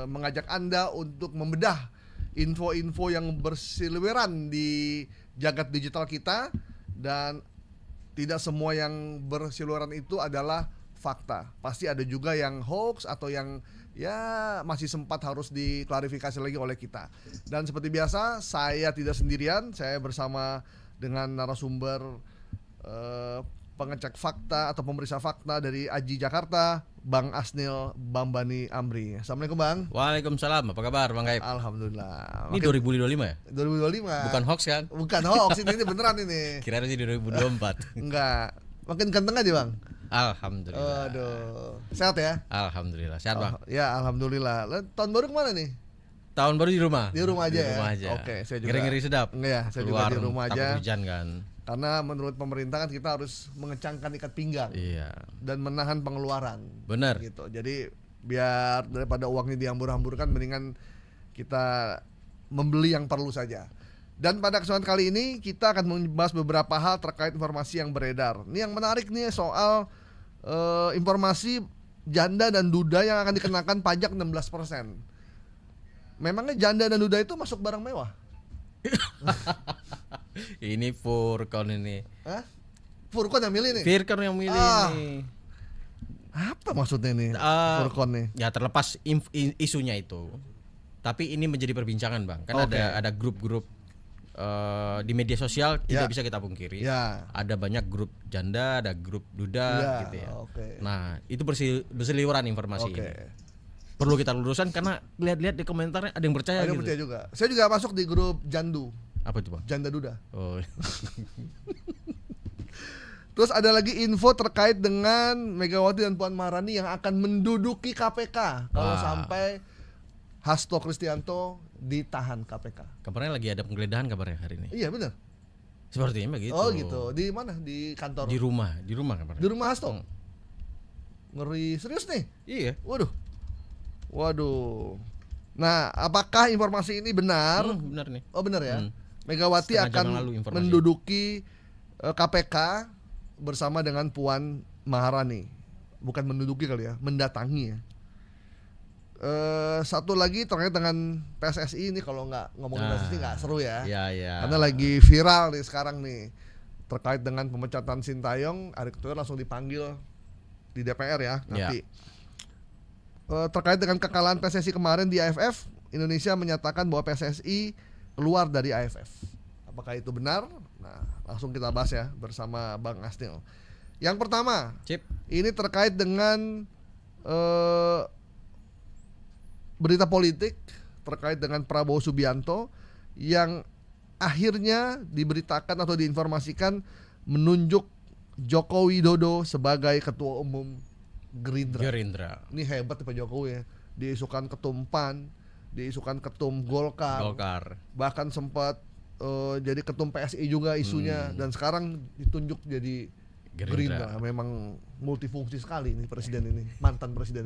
mengajak Anda untuk membedah info-info yang berseliweran di jagat digital kita, dan tidak semua yang berseliweran itu adalah fakta. Pasti ada juga yang hoax atau yang ya masih sempat harus diklarifikasi lagi oleh kita. Dan seperti biasa, saya tidak sendirian, saya bersama dengan narasumber pengecek fakta atau pemeriksa fakta dari Aji Jakarta, Bang Asnil Bambani Amri. Assalamualaikum Bang. Waalaikumsalam, apa kabar Bang Gaib? Alhamdulillah. Ini 2025 ya? 2025. Bukan hoax kan? Bukan hoax, ini beneran ini. Kirain sih 2024. Enggak. Makin ganteng aja Bang. Alhamdulillah. Aduh. Sehat ya? Alhamdulillah. Sehat Bang? Ya alhamdulillah. Tahun baru kemana nih? Tahun baru di rumah. Di rumah aja. Di rumah ya? aja. Oke, saya juga. Ngeri-ngeri sedap. Enggak ya, saya Keluar, juga di rumah aja. takut hujan kan. Karena menurut pemerintah kan kita harus mengecangkan ikat pinggang. Iya. Dan menahan pengeluaran. Benar. Gitu. Jadi biar daripada uangnya dihambur-hamburkan, mendingan kita membeli yang perlu saja. Dan pada kesempatan kali ini kita akan membahas beberapa hal terkait informasi yang beredar. Ini yang menarik nih soal informasi janda dan duda yang akan dikenakan pajak 16%. Memangnya janda dan duda itu masuk barang mewah? Ini Furkon ini. Hah? Furkon yang milih nih? Furkon yang milih nih. Apa maksudnya nih Furkon nih? Ya terlepas isunya itu, tapi ini menjadi perbincangan Bang. Kan ada grup-grup di media sosial, tidak bisa kita pungkiri. Ada banyak grup janda, ada grup duda gitu ya. Nah itu berseliweran informasi ini. Perlu kita luruskan karena lihat-lihat di komentarnya ada yang percaya gitu. Percaya juga. Saya juga masuk di grup Jandu. Apa itu Bang? Janda duda. Oh. Terus ada lagi info terkait dengan Megawati dan Puan Maharani yang akan menduduki KPK kalau sampai Hasto Kristianto ditahan KPK. Kabarnya lagi ada penggeledahan kabarnya hari ini. Iya benar. Sepertinya begitu. Oh gitu. Di mana? Di kantor? Di rumah kabarnya. Di rumah Hasto. Ngeri serius nih. Iya. Waduh. Nah, apakah informasi ini benar? Benar nih. Oh benar ya. Megawati akan menduduki KPK bersama dengan Puan Maharani. Bukan menduduki kali ya, mendatangi ya. Satu lagi terkait dengan PSSI ini, kalau nggak ngomongin PSSI nggak seru ya. Iya. Karena lagi viral nih sekarang nih terkait dengan pemecatan Sintayong. Erick Thohir langsung dipanggil di DPR ya nanti. Terkait dengan kekalahan PSSI kemarin di AFF, Indonesia menyatakan bahwa PSSI keluar dari AFF. Apakah itu benar? Nah, langsung kita bahas ya bersama Bang Asnil. Yang pertama, ini terkait dengan berita politik terkait dengan Prabowo Subianto yang akhirnya diberitakan atau diinformasikan menunjuk Joko Widodo sebagai Ketua Umum Gerindra. Ini hebat Pak Jokowi ya. Diisukan ketum PAN, diisukan ketum Golkar. Bahkan sempat jadi ketum PSI juga isunya, dan sekarang ditunjuk jadi Gerindra. Memang multifungsi sekali nih presiden ini, mantan presiden.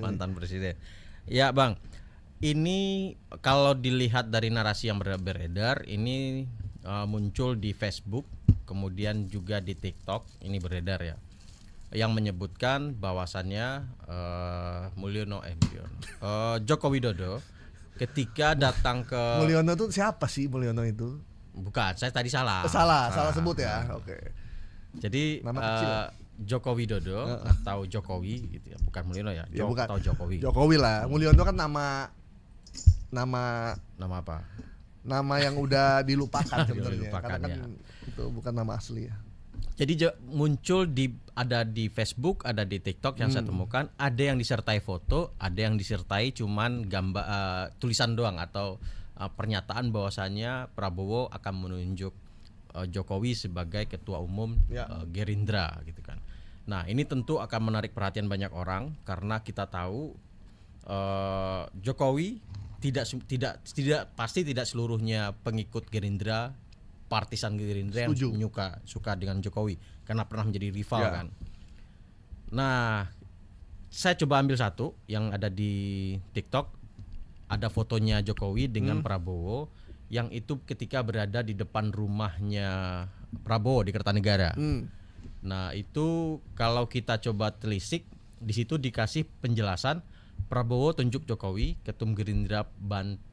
Ya Bang, ini kalau dilihat dari narasi yang beredar, ini muncul di Facebook, kemudian juga di TikTok, ini beredar ya, yang menyebutkan bahwasannya Joko Widodo ketika datang ke Mulyono itu siapa sih Mulyono itu? Bukan, saya tadi salah sebut ya. Oke. Jadi Joko Widodo atau Jokowi gitu ya, bukan Mulyono ya, bukan. Atau Jokowi. Jokowi lah. Mulyono kan nama apa? Nama yang udah dilupakan sebenarnya. Karena kan ya. Itu bukan nama asli ya. Jadi muncul ada di Facebook, ada di TikTok yang saya temukan, ada yang disertai foto, ada yang disertai cuman gambar tulisan doang atau pernyataan bahwasannya Prabowo akan menunjuk Jokowi sebagai ketua umum Gerindra gitu kan. Nah, ini tentu akan menarik perhatian banyak orang karena kita tahu Jokowi pasti tidak seluruhnya pengikut Gerindra, partisan Gerindra yang suka dengan Jokowi karena pernah menjadi rival kan. Nah, saya coba ambil satu yang ada di TikTok, ada fotonya Jokowi dengan Prabowo yang itu ketika berada di depan rumahnya Prabowo di Kertanegara. Nah, itu kalau kita coba telisik di situ dikasih penjelasan Prabowo tunjuk Jokowi, Ketum Gerindra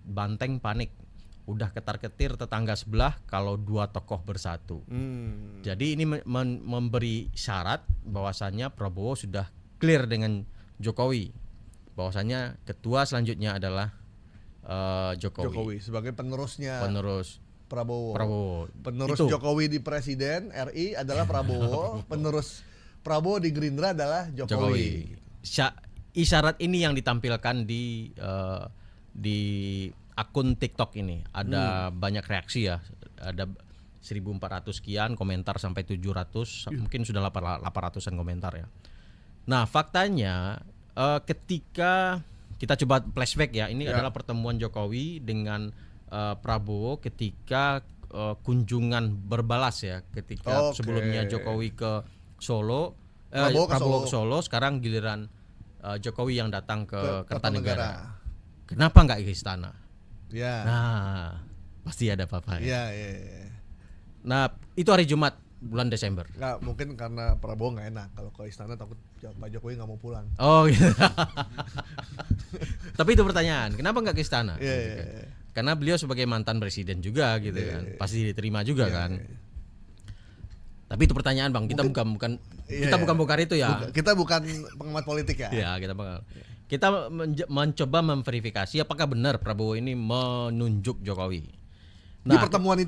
Banteng panik. Udah ketar-ketir tetangga sebelah kalau dua tokoh bersatu. Jadi ini memberi syarat bahwasannya Prabowo sudah clear dengan Jokowi. Bahwasannya ketua selanjutnya adalah Jokowi sebagai penerus Prabowo. Penerus Itu. Jokowi di presiden RI adalah Prabowo, penerus Prabowo di Gerindra adalah Jokowi. Isyarat ini yang ditampilkan di akun TikTok ini. Ada banyak reaksi ya. Ada 1.400 sekian komentar sampai 700, mungkin sudah 800-an komentar ya. Nah, faktanya ketika kita coba flashback ya, ini adalah pertemuan Jokowi dengan Prabowo ketika kunjungan berbalas ya, ketika sebelumnya Jokowi ke Solo, Prabowo ke Solo, sekarang giliran Jokowi yang datang ke Kertanegara. Kenapa nggak ke istana? Ya. Nah, pasti ada apa-apa ya. Ya. Nah, itu hari Jumat bulan Desember. Nggak, mungkin karena Prabowo nggak enak kalau ke istana, takut Pak Jokowi nggak mau pulang. Oh gitu. Tapi itu pertanyaan, kenapa nggak ke istana? Iya. Gitu kan. Karena beliau sebagai mantan presiden juga gitu kan, pasti diterima juga kan. Tapi itu pertanyaan Bang, kita bukan bongkar itu ya. Kita bukan pengamat politik ya. Iya, kita mencoba memverifikasi apakah benar Prabowo ini menunjuk Jokowi. Di pertemuan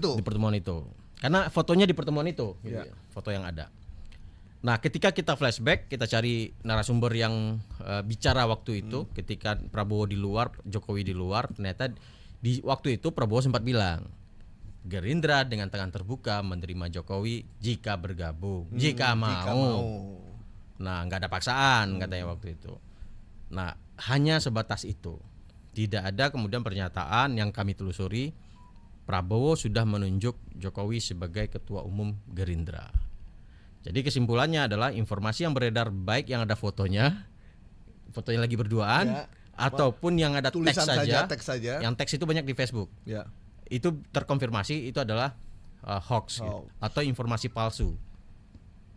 itu. Karena fotonya di pertemuan itu, gitu ya, foto yang ada. Nah, ketika kita flashback, kita cari narasumber yang bicara waktu itu, ketika Prabowo di luar, Jokowi di luar, ternyata di waktu itu Prabowo sempat bilang, Gerindra dengan tangan terbuka menerima Jokowi jika bergabung, jika mau. Nah, nggak ada paksaan katanya waktu itu. Nah, hanya sebatas itu. Tidak ada kemudian pernyataan yang kami telusuri Prabowo sudah menunjuk Jokowi sebagai ketua umum Gerindra. Jadi kesimpulannya adalah informasi yang beredar baik yang ada fotonya lagi berduaan, ataupun yang ada teks saja. Yang teks itu banyak di Facebook. Ya. Itu terkonfirmasi itu adalah hoax gitu, atau informasi palsu.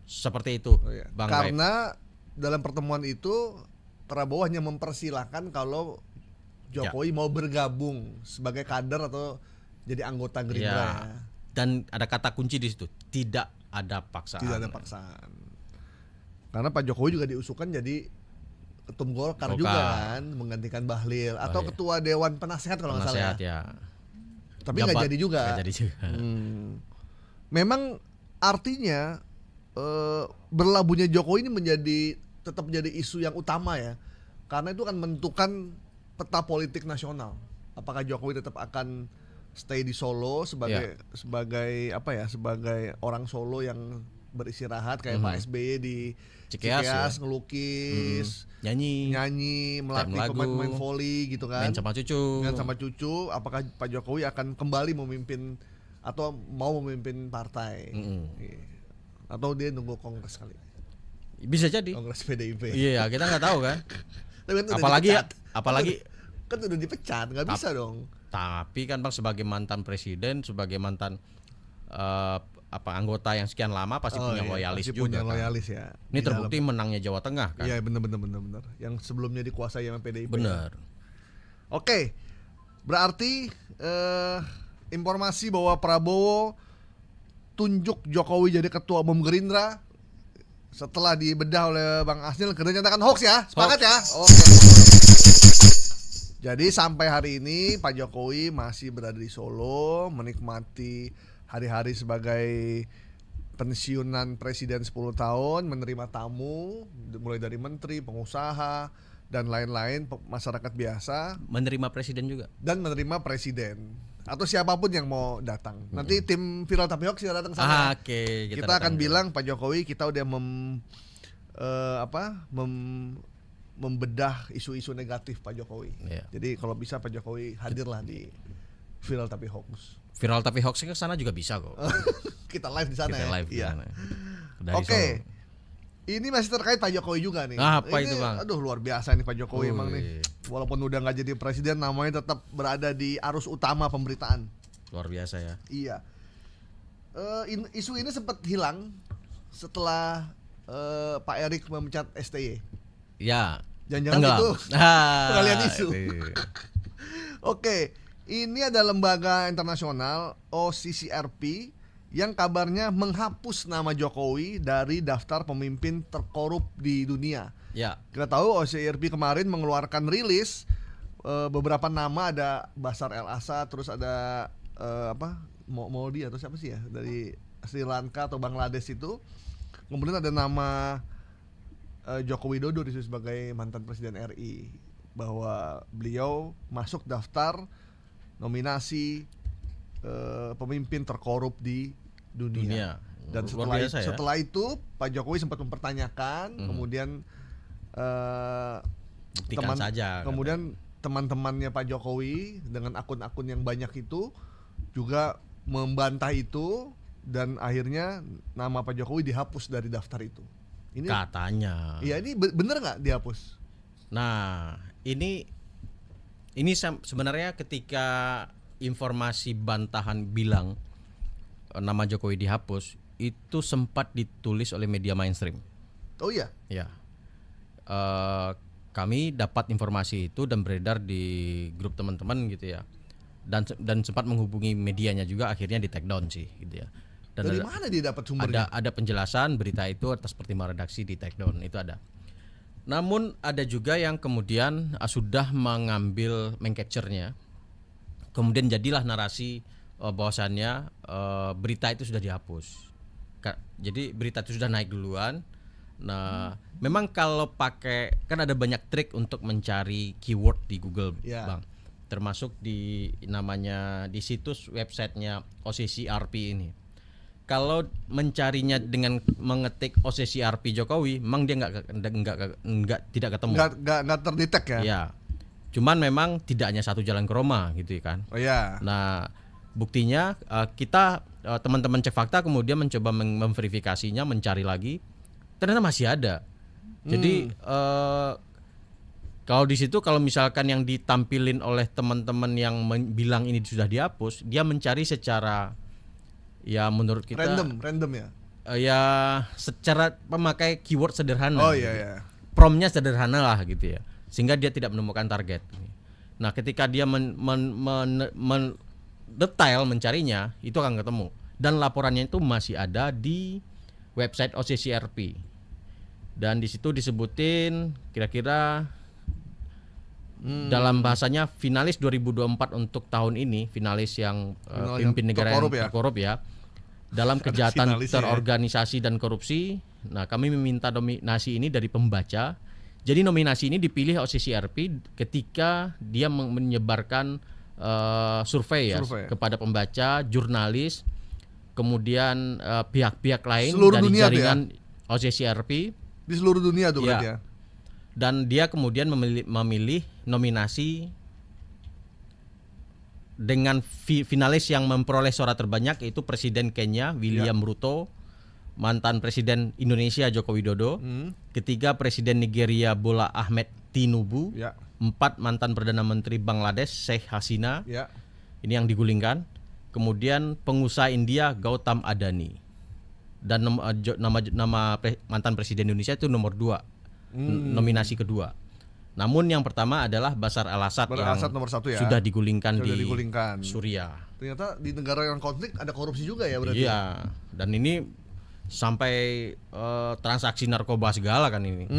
Seperti itu, Bang. Karena dalam pertemuan itu Prabowo hanya mempersilahkan kalau Jokowi mau bergabung sebagai kader atau jadi anggota Gerindra. Dan ada kata kunci di situ, tidak ada paksaan. Karena Pak Jokowi juga diusulkan jadi ketum Golkar juga kan, menggantikan Bahlil atau ketua Dewan Penasehat kalau nggak salah ya. Tapi nggak jadi juga. Memang artinya berlabuhnya Jokowi ini tetap menjadi isu yang utama ya, karena itu akan menentukan peta politik nasional. Apakah Jokowi tetap akan stay di Solo sebagai orang Solo yang beristirahat kayak Pak SBY di Cikeas ngelukis, nyanyi, melatih pemain voli gitu kan, main sama cucu. Apakah Pak Jokowi akan kembali memimpin atau mau memimpin partai, atau dia nunggu kongres kali? Bisa jadi kongres PDIP. Iya, kita nggak tahu kan. apalagi kan udah dipecat, nggak bisa dong. Tapi kan Bang, sebagai mantan presiden, sebagai mantan anggota yang sekian lama pasti punya loyalis juga. Loyalis ya. Ini terbukti menangnya Jawa Tengah kan. Iya, benar. Yang sebelumnya dikuasai sama PDIP. Benar. Oke. Berarti informasi bahwa Prabowo tunjuk Jokowi jadi ketua umum Gerindra setelah dibedah oleh Bang Asnil dinyatakan hoax ya. Sepakat ya? Oke. Jadi sampai hari ini Pak Jokowi masih berada di Solo menikmati hari-hari sebagai pensiunan presiden 10 tahun, menerima tamu mulai dari menteri, pengusaha dan lain-lain, masyarakat biasa, menerima presiden juga dan menerima presiden atau siapapun yang mau datang. Nanti tim Viral Tapi Hoax datang sana. Kita akan bilang Pak Jokowi kita udah membedah isu-isu negatif Pak Jokowi. Jadi kalau bisa Pak Jokowi hadirlah di Viral Tapi Hoax. Viral Tapi Hoax ke sana juga bisa kok. Kita live di sana. Iya. Oke. Ini masih terkait Pak Jokowi juga nih. Apa itu Bang? Aduh, luar biasa nih Pak Jokowi emang nih. Walaupun udah nggak jadi presiden, namanya tetap berada di arus utama pemberitaan. Luar biasa ya. Iya. Isu ini sempat hilang setelah Pak Erik memecat STY. Ya, Jangan-jangan Tenggelam. itu pengalian isu. Oke, ini ada lembaga internasional OCCRP yang kabarnya menghapus nama Jokowi dari daftar pemimpin terkorup di dunia. Ya. Kita tahu OCCRP kemarin mengeluarkan rilis beberapa nama, ada Bashar al-Assad, terus ada Modi atau siapa sih ya dari Sri Lanka atau Bangladesh itu. Kemudian ada nama Joko Widodo disitu sebagai mantan presiden RI, bahwa beliau masuk daftar nominasi pemimpin terkorup di dunia. Dan setelah itu Pak Jokowi sempat mempertanyakan, kemudian Buktikan saja. Kemudian teman-temannya Pak Jokowi dengan akun-akun yang banyak itu juga membantah itu, dan akhirnya nama Pak Jokowi dihapus dari daftar itu. Ini katanya. Iya, ini bener nggak dihapus? Nah, ini sebenarnya ketika informasi bantahan bilang nama Jokowi dihapus, itu sempat ditulis oleh media mainstream. Oh iya? Ya. Kami dapat informasi itu dan beredar di grup teman-teman gitu ya. Dan sempat menghubungi medianya juga, akhirnya di take down sih gitu ya. Dan dari mana dia dapat sumbernya? Ada penjelasan berita itu atas pertimbangan redaksi di take down, itu ada. Namun ada juga yang kemudian sudah mengcapture-nya. Kemudian jadilah narasi bahwasannya berita itu sudah dihapus. Jadi berita itu sudah naik duluan. Nah, memang kalau pakai, kan ada banyak trik untuk mencari keyword di Google, Bang. Termasuk di namanya di situs websitenya OCCRP ini. Kalau mencarinya dengan mengetik OCCRP Jokowi, memang dia tidak ketemu. Nggak terdetek ya? Ya. Cuman memang tidak hanya satu jalan ke Roma gitu kan. Oh ya. Nah, buktinya kita teman-teman Cek Fakta kemudian mencoba memverifikasinya, mencari lagi, ternyata masih ada. Jadi kalau di situ, kalau misalkan yang ditampilin oleh teman-teman yang bilang ini sudah dihapus, dia mencari secara, ya menurut kita random ya. Ya secara memakai keyword sederhana. Oh iya gitu. ya. Promptnya sederhana lah gitu ya, sehingga dia tidak menemukan target. Nah, ketika dia detail mencarinya, itu akan ketemu. Dan laporannya itu masih ada di website OCCRP. Dan di situ disebutin kira-kira dalam bahasanya finalis 2024 untuk tahun ini, finalis yang pimpin negara yang terkorup ya, dalam kejahatan terorganisasi dan korupsi. Nah, kami meminta nominasi ini dari pembaca. Jadi nominasi ini dipilih OCCRP ketika dia menyebarkan survei kepada pembaca, jurnalis, kemudian pihak-pihak lain seluruh dari jaringan ya? OCCRP di seluruh dunia tuh berarti ya. Dan dia kemudian memilih nominasi dengan finalis yang memperoleh suara terbanyak, yaitu Presiden Kenya William Ruto, mantan Presiden Indonesia Joko Widodo, ketiga Presiden Nigeria Bola Ahmed Tinubu, 4 mantan Perdana Menteri Bangladesh Sheikh Hasina, ini yang digulingkan, kemudian pengusaha India Gautam Adani, dan nama mantan Presiden Indonesia itu nomor 2, nominasi kedua. Namun yang pertama adalah Bashar al-Assad yang nomor 1 ya. Sudah digulingkan di Suriah. Ternyata di negara yang konflik ada korupsi juga ya berarti. Iya, dan ini sampai transaksi narkoba segala kan ini.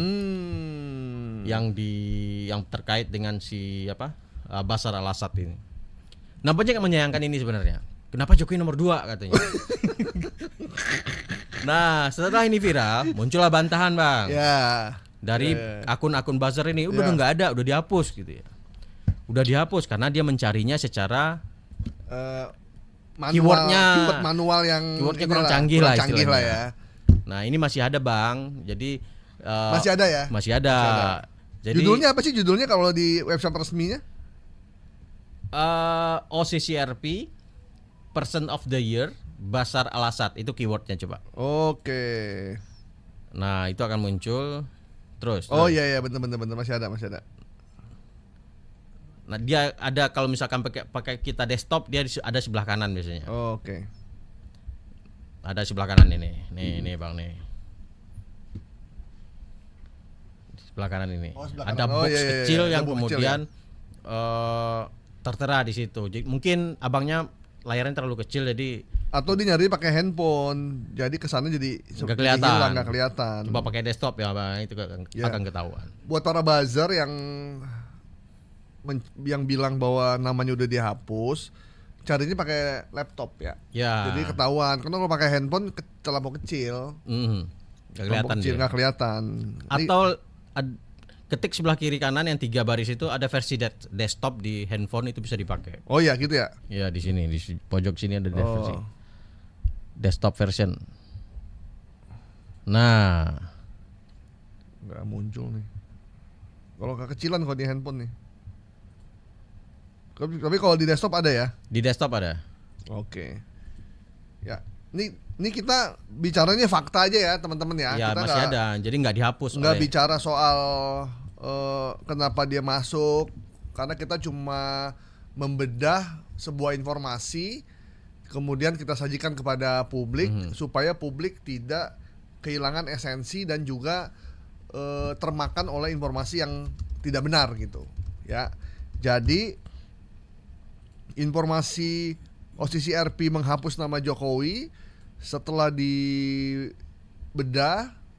Yang terkait dengan si Bashar al-Assad ini. Nah, banyak yang menyayangkan ini sebenarnya. Kenapa Jokowi nomor 2 katanya? Nah, setelah ini viral, muncullah bantahan, Bang. Dari akun-akun buzzer ini udah nggak ada, udah dihapus gitu ya. Udah dihapus karena dia mencarinya secara keywordnya manual yang keywordnya kurang canggih lah ya. Nah, ini masih ada, Bang. Jadi masih ada ya? Masih ada. Jadi judulnya apa sih judulnya kalau di website resminya? OCCRP Person of the Year Bashar al-Assad, itu keywordnya coba. Oke. Nah, itu akan muncul terus. Oh iya benar masih ada. Nah, dia ada, kalau misalkan pakai kita desktop, dia ada sebelah kanan biasanya. Oke. Ada sebelah kanan ini. Nih Bang nih. sebelah kanan ini. Oh, sebelah Ada kanan. Oh, box iya, iya, kecil iya. yang Ada box kecil, kemudian tertera di situ. Jadi, mungkin abangnya layarnya terlalu kecil jadi Atau dia nyari pakai handphone, jadi kesannya jadi nggak kelihatan. hilang, nggak kelihatan. Coba pakai desktop ya, Bang, itu Ya. akan ketahuan. Buat para buzzer yang bilang bahwa namanya udah dihapus, carinya pakai laptop ya. Ya. Jadi ketahuan. Karena kalau pakai handphone terlampau kecil, Nggak kelihatan dia. nggak kelihatan. Atau ketik sebelah kiri kanan yang 3 baris itu ada versi desktop di handphone itu bisa dipakai. Oh iya gitu ya. Ya di sini di pojok sini ada versi Oh. desktop version. Nah, Nggak muncul nih. Kalau kekecilan kalau di handphone nih. Tapi kalau di desktop ada ya. di desktop ada. Oke. Ya. Ini kita bicaranya fakta aja ya teman-teman ya. Ya Kita masih ada. Jadi nggak dihapus. nggak oleh- bicara soal kenapa dia masuk, karena kita cuma membedah sebuah informasi kemudian kita sajikan kepada publik supaya publik tidak kehilangan esensi dan juga termakan oleh informasi yang tidak benar gitu ya. Jadi informasi OCCRP menghapus nama Jokowi setelah dibedah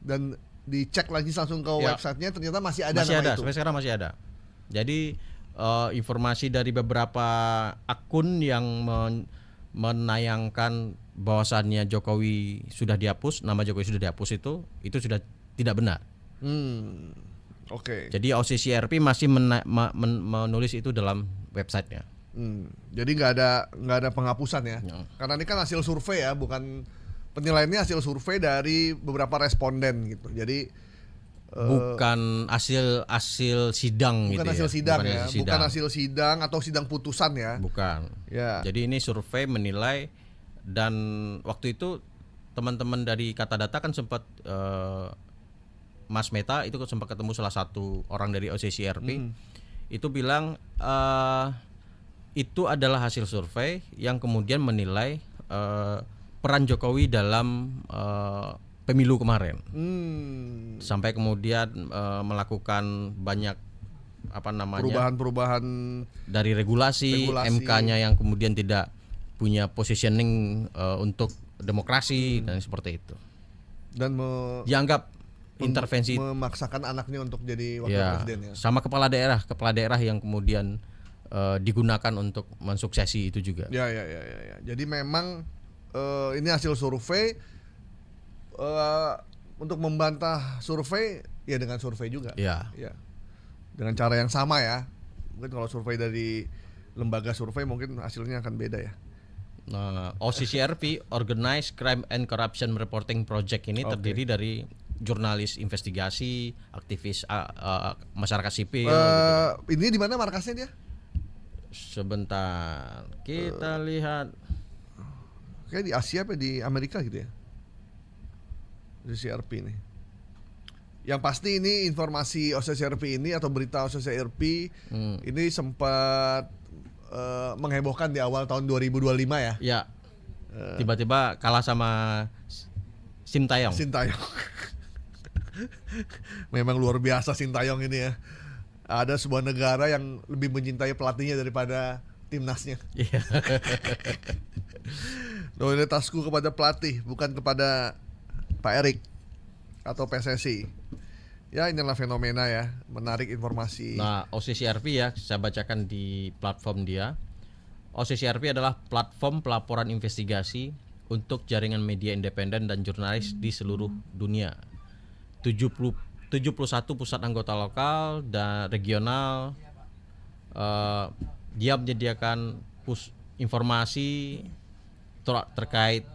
dan dicek lagi langsung ke Ya. websitenya, ternyata masih ada masih nama ada itu. sampai sekarang masih ada. Jadi informasi dari beberapa akun yang menayangkan bahwasannya Jokowi sudah dihapus, nama Jokowi sudah dihapus itu sudah tidak benar. Oke. Jadi OCCRP masih menulis itu dalam websitenya. Jadi nggak ada penghapusan ya. Ya. Karena ini kan hasil survei ya, bukan penilaiannya hasil survei dari beberapa responden gitu. Jadi Bukan hasil sidang bukan gitu hasil ya. sidang Bukan ya, hasil bukan hasil sidang atau sidang putusan ya. Bukan. Ya. Jadi ini survei menilai, dan waktu itu teman-teman dari Kata Data kan sempat Mas Meta itu sempat ketemu salah satu orang dari OCCRP. Itu bilang itu adalah hasil survei yang kemudian menilai peran Jokowi dalam pemilu kemarin. Sampai kemudian melakukan banyak Perubahan-perubahan dari regulasi. MK-nya yang kemudian tidak punya positioning untuk demokrasi dan seperti itu. dan Dianggap intervensi memaksakan anaknya untuk jadi wakil ya, presiden ya. sama kepala daerah yang kemudian digunakan untuk mensuksesi itu juga. Ya. Jadi memang ini hasil survei, untuk membantah survei ya dengan survei juga. Ya. Ya. Dengan cara yang sama ya. Mungkin kalau survei dari lembaga survei mungkin hasilnya akan beda ya. Nah, OCCRP Organized Crime and Corruption Reporting Project ini terdiri dari jurnalis investigasi, aktivis masyarakat sipil. Ini di mana markasnya dia? Sebentar, kita lihat. Kayak di Asia apa di Amerika gitu ya? OCCRP ini. Yang pasti ini informasi OCCRP ini atau berita OCCRP ini sempat menghebohkan di awal tahun 2025 ya. Ya. Tiba-tiba kalah sama Sintayong. Sintayong. Memang luar biasa Sintayong ini ya. Ada sebuah negara yang lebih mencintai pelatihnya daripada timnasnya. Iya. Loyalitasku kepada pelatih, bukan kepada Pak Erik atau PSSI. Ya inilah fenomena ya, menarik informasi. Nah, OCCRP ya, saya bacakan di platform dia. OCCRP adalah platform pelaporan investigasi untuk jaringan media independen dan jurnalis di seluruh dunia. 71 pusat anggota lokal dan regional. Dia menyediakan informasi terkait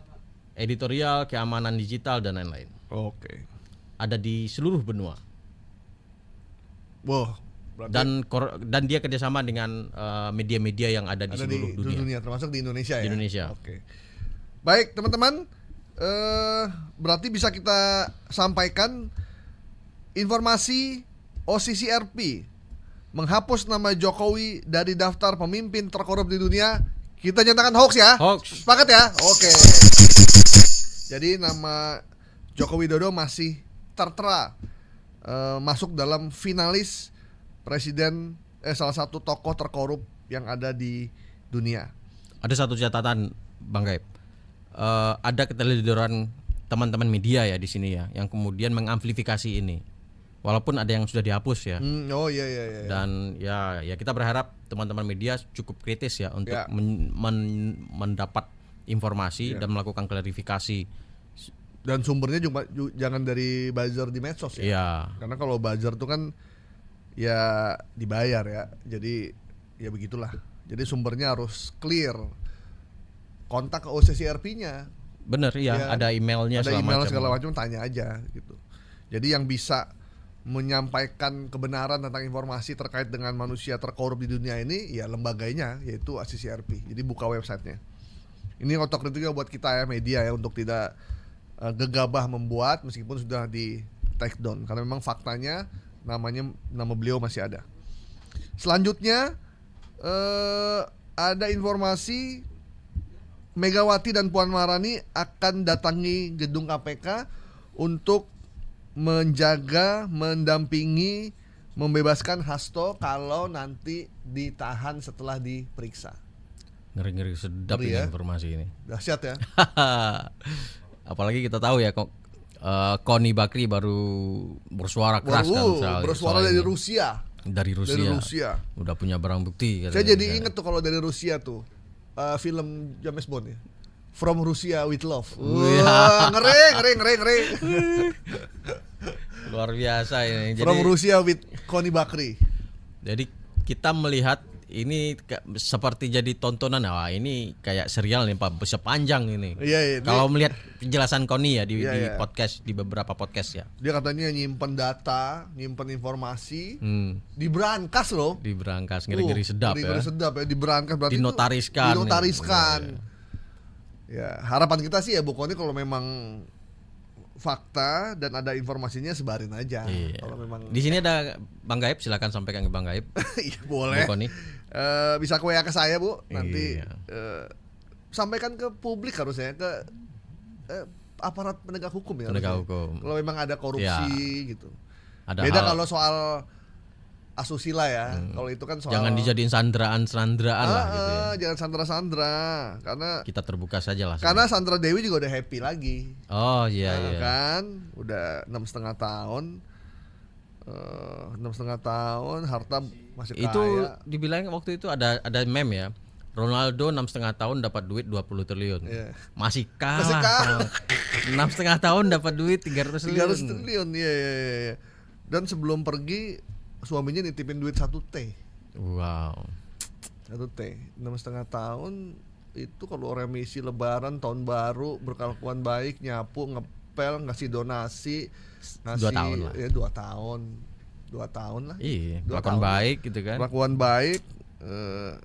editorial, keamanan digital dan lain-lain. Oke. Ada di seluruh benua. Wow. Dan dia kerjasama dengan media-media yang ada di seluruh dunia. Termasuk di Indonesia Di ya. Indonesia. Oke. Baik teman-teman, berarti bisa kita sampaikan informasi OCCRP menghapus nama Jokowi dari daftar pemimpin terkorup di dunia. Kita nyatakan hoax ya. Hoax. Sepakat ya? Oke. Jadi nama Joko Widodo masih tertera masuk dalam finalis presiden salah satu tokoh terkorup yang ada di dunia. Ada satu catatan Bang Gaib. Ada keteledoran teman-teman media ya di sini ya, yang kemudian mengamplifikasi ini. Walaupun ada yang sudah dihapus ya. Oh iya. Dan ya kita berharap teman-teman media cukup kritis ya untuk Ya. mendapat informasi dan melakukan klarifikasi. Dan sumbernya jangan dari buzzer di medsos ya. Iya. Karena kalau buzzer tuh kan ya dibayar ya. Jadi ya begitulah. Jadi sumbernya harus clear. Kontak ke OCCRP-nya. Bener ya, Ya. ada emailnya Ada email macam. segala macam, tanya aja gitu. Jadi yang bisa menyampaikan kebenaran tentang informasi terkait dengan manusia terkorup di dunia ini ya lembaganya, yaitu OCCRP. Jadi buka websitenya. Ini otokritik juga buat kita ya media ya, untuk tidak gegabah membuat meskipun sudah di take down, karena memang faktanya nama beliau masih ada. Selanjutnya ada informasi Megawati dan Puan Maharani akan datangi gedung KPK untuk menjaga, mendampingi, membebaskan Hasto kalau nanti ditahan setelah diperiksa. Ngeri-ngeri sedap Ngeri ini ya. informasi ini. Dahsyat ya. Apalagi kita tahu ya kok Koni Bakri baru bersuara keras kan bersuara soal dari ini. Rusia. Dari Dari Rusia. Udah punya barang bukti Saya katanya. jadi inget tuh kalau dari Rusia tuh film James Bond ya. From Russia with Love. Wah, ngeri. Luar biasa ini. From Russia with Koni Bakri. Jadi kita melihat ini seperti jadi tontonan. Wah, ini kayak serial nih Pak, sepanjang ini. Iya. Kalau melihat penjelasan Koni ya di Iya. podcast, di beberapa podcast ya. Dia katanya nyimpen data, nyimpen informasi, Hmm, diberangkas loh. diberangkas ngeri-ngeri sedap ngeri-ngeri ya. sedap ya, diberangkas berarti itu Dinotariskan. dinotariskan. Iya. Ya, harapan kita sih ya Bu Koni kalau memang fakta dan ada informasinya sebarin aja. Iya. Kalau memang Di sini ada Bang Gaib, silakan sampaikan ke Bang Gaib. iya, boleh. Bu Koni. Bisa ke WA ke saya Bu, nanti Iya. sampaikan ke publik harusnya, ke aparat penegak hukum ya. Penegak harusnya. hukum. Kalau memang ada korupsi gitu. Ada Beda hal- kalau soal asusila ya. Kalau itu kan soal jangan dijadiin sandraan-sandraan lah gitu ya. jangan sandra-sandra, karena Kita terbuka saja lah. karena Sandra Dewi juga udah happy lagi. Oh iya Nah, iya. kan udah 6,5 tahun, 6,5 tahun, harta masih Itu kaya. dibilang waktu itu ada meme ya. Ronaldo 6,5 tahun dapat duit 20 triliun. Iya. Masih Masih kalah. 6,5 tahun dapat duit 300 triliun. 300 triliun, iya. Dan sebelum pergi suaminya nitipin duit 1T. Wow. 1T, 6,5 tahun itu kalau remisi lebaran, tahun baru, berkelakuan baik, nyapu, ngepel, ngasih donasi, ngasih 2 tahun lah. Ya 2 tahun. 2 tahun lah. Iya, 2 kelakuan tahun. baik gitu kan. Kelakuan baik.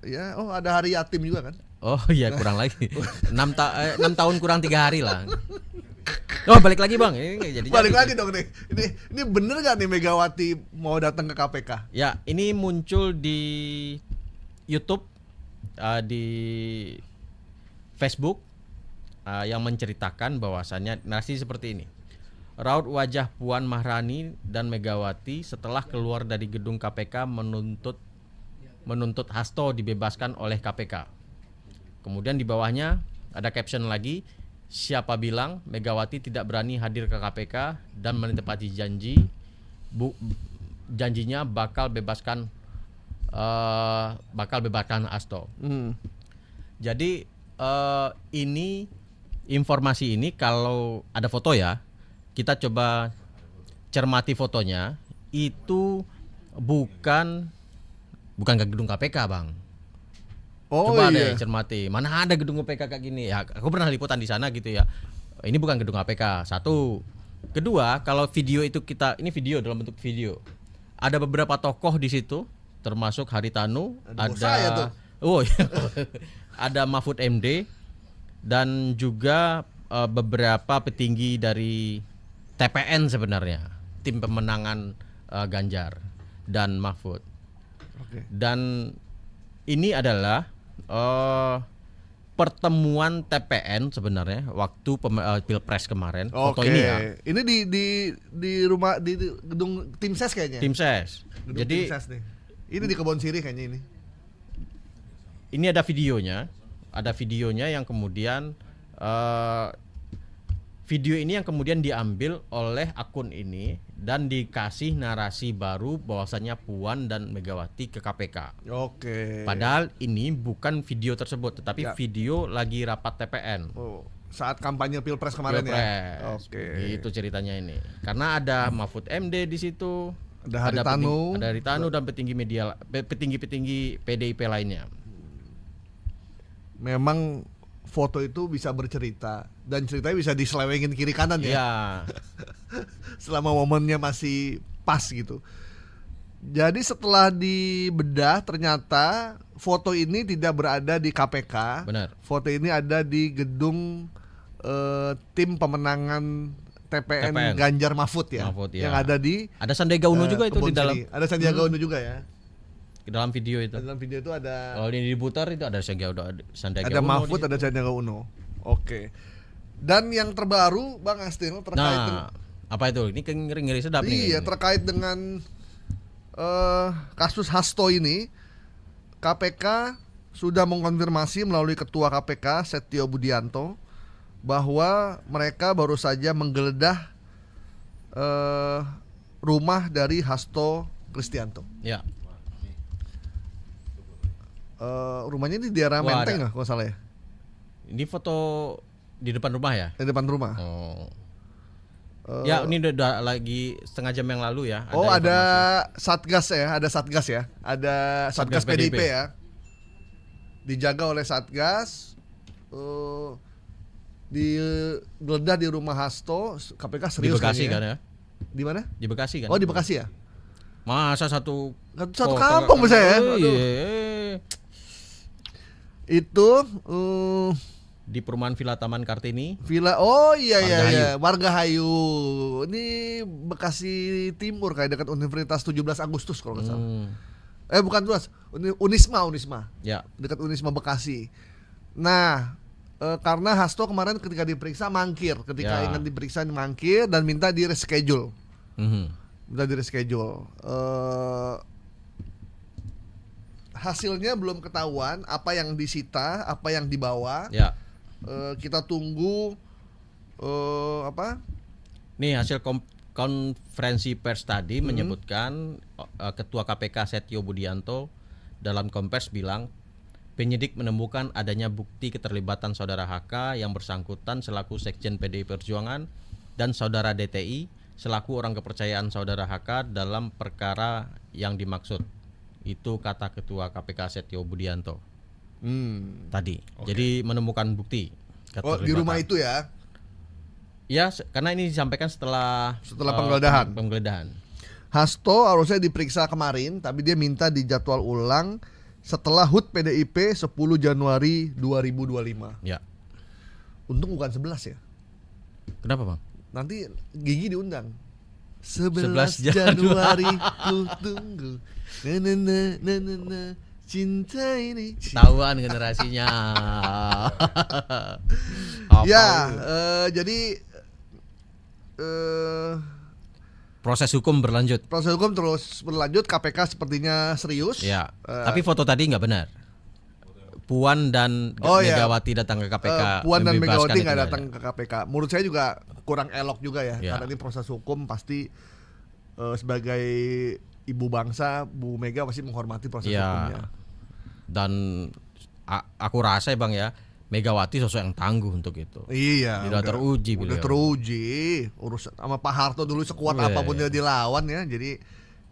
Ya, oh ada hari yatim juga kan? Oh iya kurang lagi 6 tahun kurang 3 hari lah. Oh balik lagi Bang, ini nggak jadi. Balik lagi dong nih. Ini bener gak nih Megawati mau datang ke KPK? Ya ini muncul di YouTube, di Facebook, yang menceritakan bahwasannya narasi seperti ini. Raut wajah Puan Maharani dan Megawati setelah keluar dari gedung KPK menuntut Hasto dibebaskan oleh KPK. Kemudian di bawahnya ada caption lagi, siapa bilang Megawati tidak berani hadir ke KPK dan menepati janjinya bakal bebaskan Hasto. Jadi ini informasi ini kalau ada foto ya, kita coba cermati fotonya, itu bukan ke gedung KPK Bang. Oh Coba iya. deh cermati, mana ada gedung KPK kayak gini ya. Aku pernah liputan di sana gitu ya. Ini bukan gedung KPK. Satu. Kedua, kalau video itu ini video dalam bentuk video. Ada beberapa tokoh di situ, termasuk Haritanu, Ada bos saya tuh. Oh iya. Ada Mahfud MD dan juga beberapa petinggi dari TPN sebenarnya, tim pemenangan Ganjar dan Mahfud. Oke. Dan ini adalah pertemuan TPN sebenarnya waktu Pilpres kemarin. Foto Oke. ini ya. Ini di rumah di gedung tim ses kayaknya. Tim ses. Gedung Jadi tim ses nih. Ini di Kebon Sirih kayaknya ini. ini ada videonya yang kemudian video ini yang kemudian diambil oleh akun ini dan dikasih narasi baru bahwasannya Puan dan Megawati ke KPK. Oke. Padahal ini bukan video tersebut, tetapi Ya. video lagi rapat TPN. Oh, saat kampanye Pilpres kemarin ya. Pilpres. Oke. Itu ceritanya ini. Karena ada Mahfud MD di situ. Ada Haritanu. Ada Haritanu dan petinggi-petinggi PDIP lainnya. Memang foto itu bisa bercerita dan ceritanya bisa diselewengin kiri kanan ya. Iya. Selama momennya masih pas gitu. Jadi setelah dibedah ternyata foto ini tidak berada di KPK. Benar. Foto ini ada di gedung tim pemenangan TPN Ganjar Mahfud ya. Mahfud, ya. Yang ada di Ada Sandiaga Uno juga itu Kebon di dalam Sirih. Ada Sandiaga Uno juga ya. dalam video itu. Dalam video itu ada Kalau ini diputar itu ada Sandiaga ada Uno Mahfud, di situ. ada Sandiaga Uno. Oke. Dan yang terbaru Bang Astil terkait Nah, apa itu? Ini ngeri-ngeri sedap nih. iya, terkait dengan kasus Hasto ini, KPK sudah mengkonfirmasi melalui Ketua KPK Setio Budianto bahwa mereka baru saja menggeledah rumah dari Hasto Kristianto. Ya. Rumahnya di daerah Wah, Menteng ada. nggak kalau salah ya? Ini foto di depan rumah ya? Di depan rumah. Oh. Ya, ini udah lagi setengah jam yang lalu ya. Oh, ada informasi. Satgas ya, ada Satgas ya, ada Satgas Satgas PDIP PDIP ya, dijaga oleh Satgas, digeledah di rumah Hasto, KPK Di serius Bekasi kayaknya kan ya? Di mana? Di Bekasi kan? Oh, di Bekasi ya? Masa satu Satu kampung bisa ya? Aduh. Iya. Itu Di perumahan Villa Taman Kartini. Villa, oh iya iya Margahayu. iya, Margahayu. Ini Bekasi Timur kayak dekat Universitas 17 Agustus kalau nggak salah. Bukan tuas, Unisma. Ya. Dekat Unisma Bekasi. Nah, karena Hasto kemarin ketika diperiksa mangkir, ketika Ya. ingin diperiksa mangkir dan minta di reschedule. Mhm. Minta di reschedule. Hasilnya belum ketahuan apa yang disita, apa yang dibawa. Ya. Kita tunggu Nih hasil konferensi pers tadi menyebutkan Ketua KPK Setio Budianto dalam konvers bilang penyidik menemukan adanya bukti keterlibatan saudara HK yang bersangkutan selaku Sekjen PDI Perjuangan dan saudara DTI selaku orang kepercayaan saudara HK dalam perkara yang dimaksud. Itu kata Ketua KPK Setio Budianto tadi. Jadi menemukan bukti di rumah itu ya. Ya, karena ini disampaikan setelah penggeledahan. Hasto harusnya diperiksa kemarin, tapi dia minta dijadwal ulang setelah HUT PDIP 10 Januari 2025. Ya. Untung bukan 11 ya. Kenapa, Bang? Nanti Gigi diundang. 11 Januari ku tunggu. Na cinta ini. Tahuan generasinya. Ya, jadi proses hukum berlanjut. proses hukum terus berlanjut. KPK sepertinya serius. Ya. Tapi foto tadi nggak benar. Puan dan Megawati datang ke KPK. Puan dan membebaskan Megawati itu nggak nggak datang ada. ke KPK. Menurut saya juga kurang elok juga ya. Ya. Karena ini proses hukum pasti sebagai ibu bangsa, Bu Mega pasti menghormati proses hukumnya. Dan aku rasa ya Bang ya, Megawati sosok yang tangguh untuk itu. Iya. Udah teruji Udah beliau. teruji. Urus sama Pak Harto dulu sekuat apapun dia dilawan ya. Jadi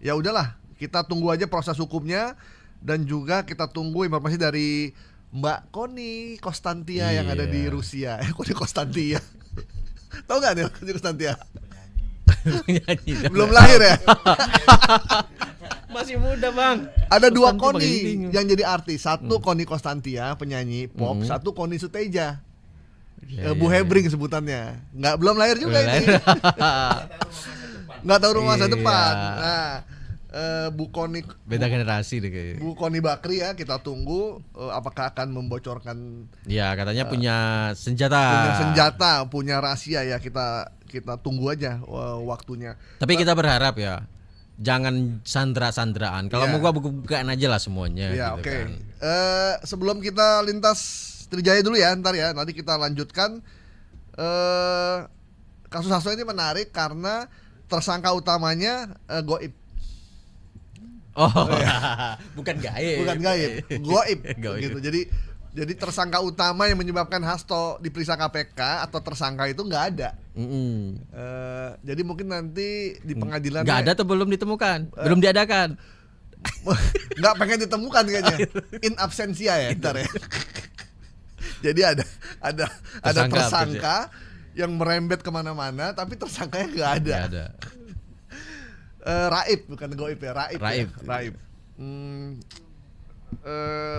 ya udahlah, kita tunggu aja proses hukumnya dan juga kita tunggu informasi dari Mbak Koni Konstantia yang ada di Rusia. Koni Konstantia. Tahu nggak nih Koni Konstantia? Belum lahir ya? Masih muda Bang. Ada dua Konstanti Koni yang jadi artis. Satu Koni Konstantia penyanyi pop, satu Koni Suteja. Bu Hebring sebutannya. Belum lahir juga ini. Nggak tahu rumah masa depan. Nah, Bu Koni Beda generasi deh kayaknya. Bu Koni Bakri ya, kita tunggu apakah akan membocorkan Ya katanya punya senjata. punya senjata, punya rahasia ya, kita tunggu aja waktunya. Tapi kita berharap ya jangan sandra-sandraan. Kalau Ya. mau gua bukaan aja lah semuanya. Ya, gitu oke. kan. Sebelum kita lintas Trijaya dulu ya, ntar ya. Nanti kita lanjutkan. Kasus Hasto ini menarik karena tersangka utamanya goib. Oh, bukan gaib. Bukan gaib, goib. Gaib. Gitu. Jadi tersangka utama yang menyebabkan Hasto diperiksa KPK atau tersangka itu nggak ada. Jadi mungkin nanti di pengadilan Nggak ada atau belum ditemukan, belum diadakan. nggak pengen ditemukan kayaknya, in absentia ya ntar ya. Jadi ada tersangka yang merembet kemana-mana, tapi tersangkanya nggak ada. Nggak ada. Raib bukan goib ya, raib. Raib. Ya, raib.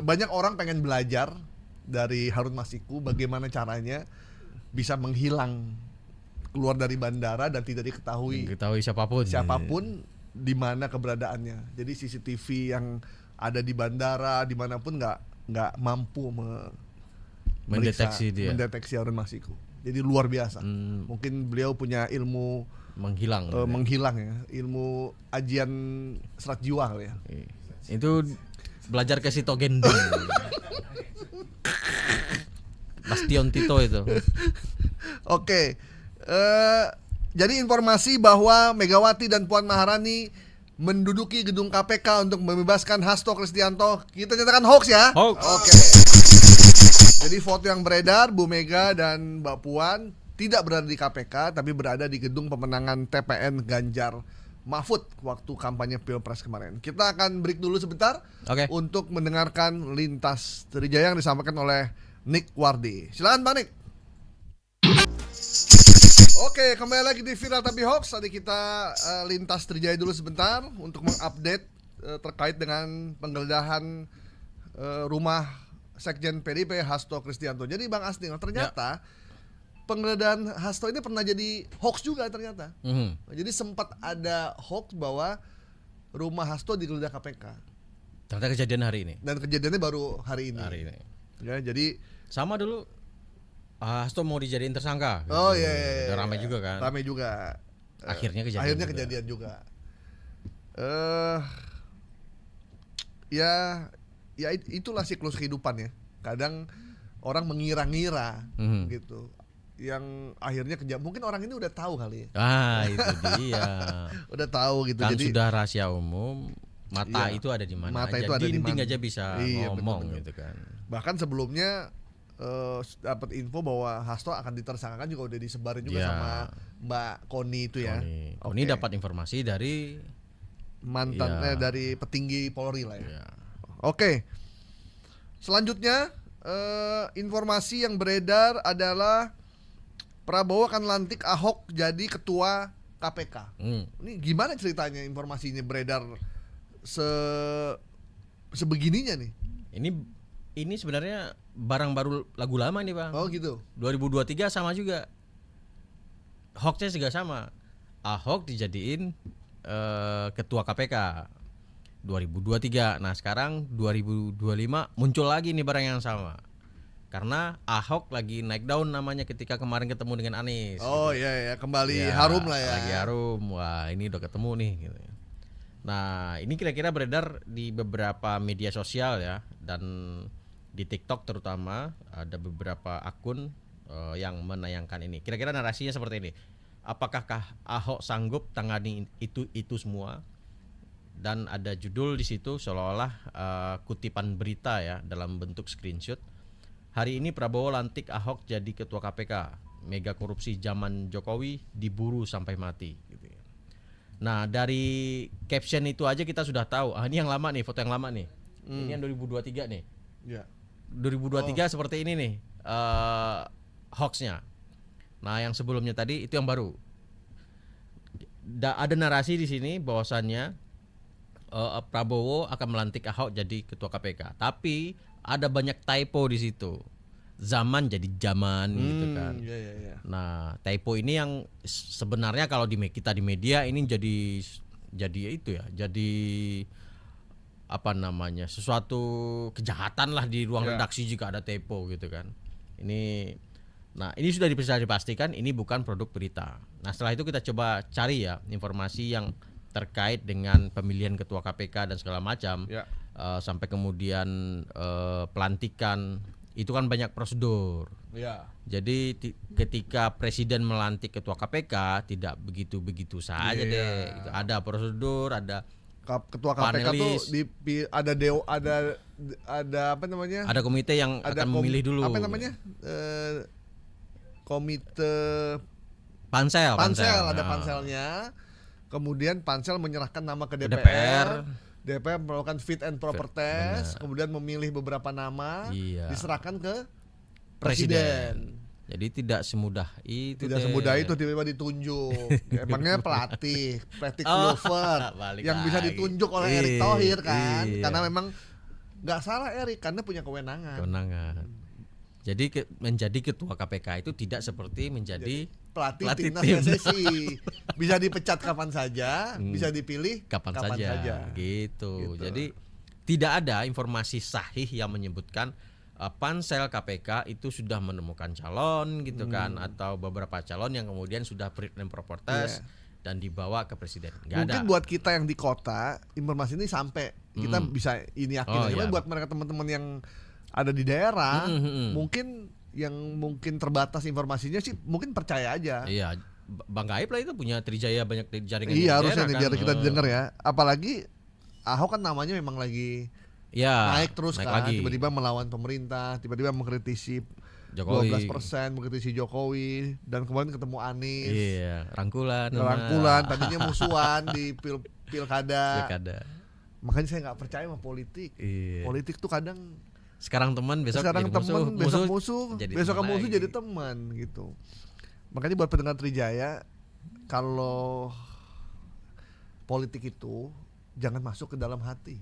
Banyak orang pengen belajar dari Harun Masiku bagaimana caranya bisa menghilang keluar dari bandara dan tidak diketahui siapapun di mana keberadaannya. Jadi CCTV yang ada di bandara dimanapun nggak mampu mendeteksi Harun Masiku. Jadi luar biasa. Mungkin beliau punya ilmu Menghilang. menghilang ya, ilmu ajian serat jiwa kali ya. Itu belajar ke Sito Gending. Bastion Tito itu. Oke. Jadi informasi bahwa Megawati dan Puan Maharani menduduki gedung KPK untuk membebaskan Hasto Kristianto kita nyatakan hoax ya. Hoax. Oke. Jadi foto yang beredar Bu Mega dan Mbak Puan tidak berada di KPK tapi berada di gedung pemenangan TPN Ganjar Mahfud waktu kampanye Pilpres kemarin. Kita akan break dulu sebentar untuk mendengarkan lintas Trijaya yang disampaikan oleh Nick Wardi. Silakan Pak Nick. Oke, kembali lagi di Viral Tapi Hoax. Tadi kita lintas Trijaya dulu sebentar untuk mengupdate terkait dengan penggeledahan rumah Sekjen PDIP Hasto Kristianto. Jadi Bang Asning, ternyata penggeledahan Hasto ini pernah jadi hoax juga ternyata. Jadi sempat ada hoax bahwa rumah Hasto digeledah KPK. Ternyata kejadian hari ini. Dan kejadiannya baru hari ini. Ya, jadi sama dulu Hasto mau dijadiin tersangka. Oh iya. Udah ramai juga kan. Ramai juga. Akhirnya kejadian juga. Ya itulah siklus kehidupan ya. Kadang orang mengira-ngira gitu. Yang akhirnya mungkin orang ini udah tahu kali ya. Itu dia. Udah tahu gitu. Kan jadi sudah rahasia umum. Mata itu ada di mana mata aja. itu ada di dinding mana. aja bisa ngomong betul. gitu kan. Bahkan sebelumnya dapat info bahwa Hasto akan ditersangkakan juga udah disebarin juga sama Mbak Koni itu ya. Koni dapat informasi dari mantannya dari petinggi Polri lah ya. Oke. Selanjutnya informasi yang beredar adalah Prabowo akan lantik Ahok jadi ketua KPK. Ini gimana ceritanya informasinya beredar sebegininya nih? Ini sebenarnya barang baru lagu lama nih Bang. Oh gitu. 2023 sama juga. Hoaxnya juga sama. Ahok dijadiin ketua KPK 2023. Nah sekarang 2025 muncul lagi nih barang yang sama. Karena Ahok lagi naik daun namanya ketika kemarin ketemu dengan Anies. Oh gitu. iya kembali harum lah ya. Lagi harum. Wah ini udah ketemu nih gitu. Nah ini kira-kira beredar di beberapa media sosial ya. Dan di TikTok terutama ada beberapa akun yang menayangkan ini. Kira-kira narasinya seperti ini. Apakah Ahok sanggup tangani itu semua? Dan ada judul di situ seolah-olah kutipan berita ya dalam bentuk screenshot. Hari ini Prabowo lantik Ahok jadi ketua KPK. Mega korupsi zaman Jokowi diburu sampai mati gitu ya. Nah, dari caption itu aja kita sudah tahu. Ini yang lama nih, foto yang lama nih. Ini yang 2023 nih. Iya. 2023 seperti ini nih hoaxnya. Nah, yang sebelumnya tadi itu yang baru. Ada narasi di sini bahwasannya Prabowo akan melantik Ahok jadi ketua KPK. Tapi ada banyak typo di situ. Zaman jadi zaman gitu kan. Iya. Nah, typo ini yang sebenarnya kalau kita di media ini jadi itu ya, jadi apa namanya, sesuatu kejahatan lah di ruang Ya. redaksi jika ada typo gitu kan. Ini sudah bisa dipastikan ini bukan produk berita. Nah setelah itu kita coba cari ya informasi yang terkait dengan pemilihan ketua KPK dan segala macam. Ya. Sampai kemudian pelantikan itu kan banyak prosedur. Ya. Jadi ketika presiden melantik ketua KPK tidak begitu saja Iya. deh. Gitu. Ada prosedur, ada Ketua KPK panelis. tuh ada apa namanya? ada komite yang Ada akan memilih dulu. Apa namanya? Komite Pansel. ada Nah, panselnya. Kemudian pansel menyerahkan nama ke DPR. DPR. DPR melakukan fit and proper test, benar. kemudian memilih beberapa nama, Iya. diserahkan ke Presiden. presiden. Jadi tidak semudah itu. Tidak deh. semudah itu tiba-tiba ditunjuk. Emangnya pelatih Oh, Kluivert balik yang bisa lagi. ditunjuk oleh Erick Thohir kan? Iya. Karena memang nggak salah Erick karena punya kewenangan. Kewenangan. Jadi menjadi ketua KPK itu tidak seperti menjadi Pelatih timnas timnas. PSSI bisa dipecat kapan saja, bisa dipilih kapan saja. Gitu. Gitu. Jadi tidak ada informasi sahih yang menyebutkan pansel KPK itu sudah menemukan calon gitu kan, atau beberapa calon yang kemudian sudah fit and proper test dan dibawa ke presiden. Nggak Mungkin ada. buat kita yang di kota informasi ini sampai kita bisa ini yakin. Oh, Cuma iya. buat mereka teman-teman yang ada di daerah, Mm-mm. mungkin yang terbatas informasinya sih mungkin percaya aja. Iya, Bang Gaib lah itu punya Trijaya banyak jaringan di Iya harusnya daerah nih kan. biar kita denger ya. Apalagi Ahok kan namanya memang lagi Ya, naik terus naik kan, lagi. tiba-tiba melawan pemerintah, tiba-tiba mengkritisi Jokowi. 12%, mengkritisi Jokowi, dan kemarin ketemu Anies, Iya, rangkulan. rangkulan, tadinya musuhan di pilkada. Pilkada. Makanya saya nggak percaya sama politik. Iya. Politik tuh kadang Sekarang teman, besok sekarang jadi musuh. teman, besok musuh, jadi besok teman musuh lagi. jadi teman gitu. Makanya buat pendengar Trijaya, kalau politik itu jangan masuk ke dalam hati,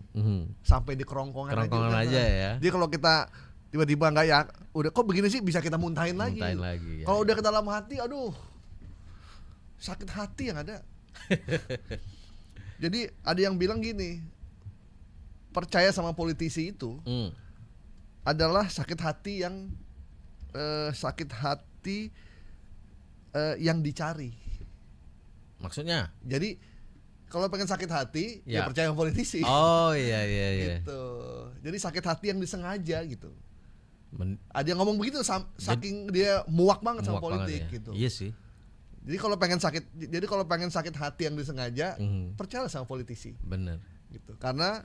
sampai di kerongkongan Kerongkongan aja ya. Jadi kalau kita tiba-tiba nggak ya, udah kok begini sih bisa kita muntahin lagi. Muntahin lagi, ya. Kalau udah ke dalam hati, aduh, sakit hati yang ada. Jadi ada yang bilang gini, percaya sama politisi itu adalah sakit hati yang dicari. Maksudnya? Jadi kalau pengen sakit hati, ya Ya. percaya sama politisi. Oh iya. Gitu. Jadi sakit hati yang disengaja gitu. Ada yang ngomong begitu saking dia muak banget sama Muak politik banget ya. gitu. Iya sih. Jadi kalau pengen sakit hati yang disengaja, percayalah sama politisi Bener. gitu. Karena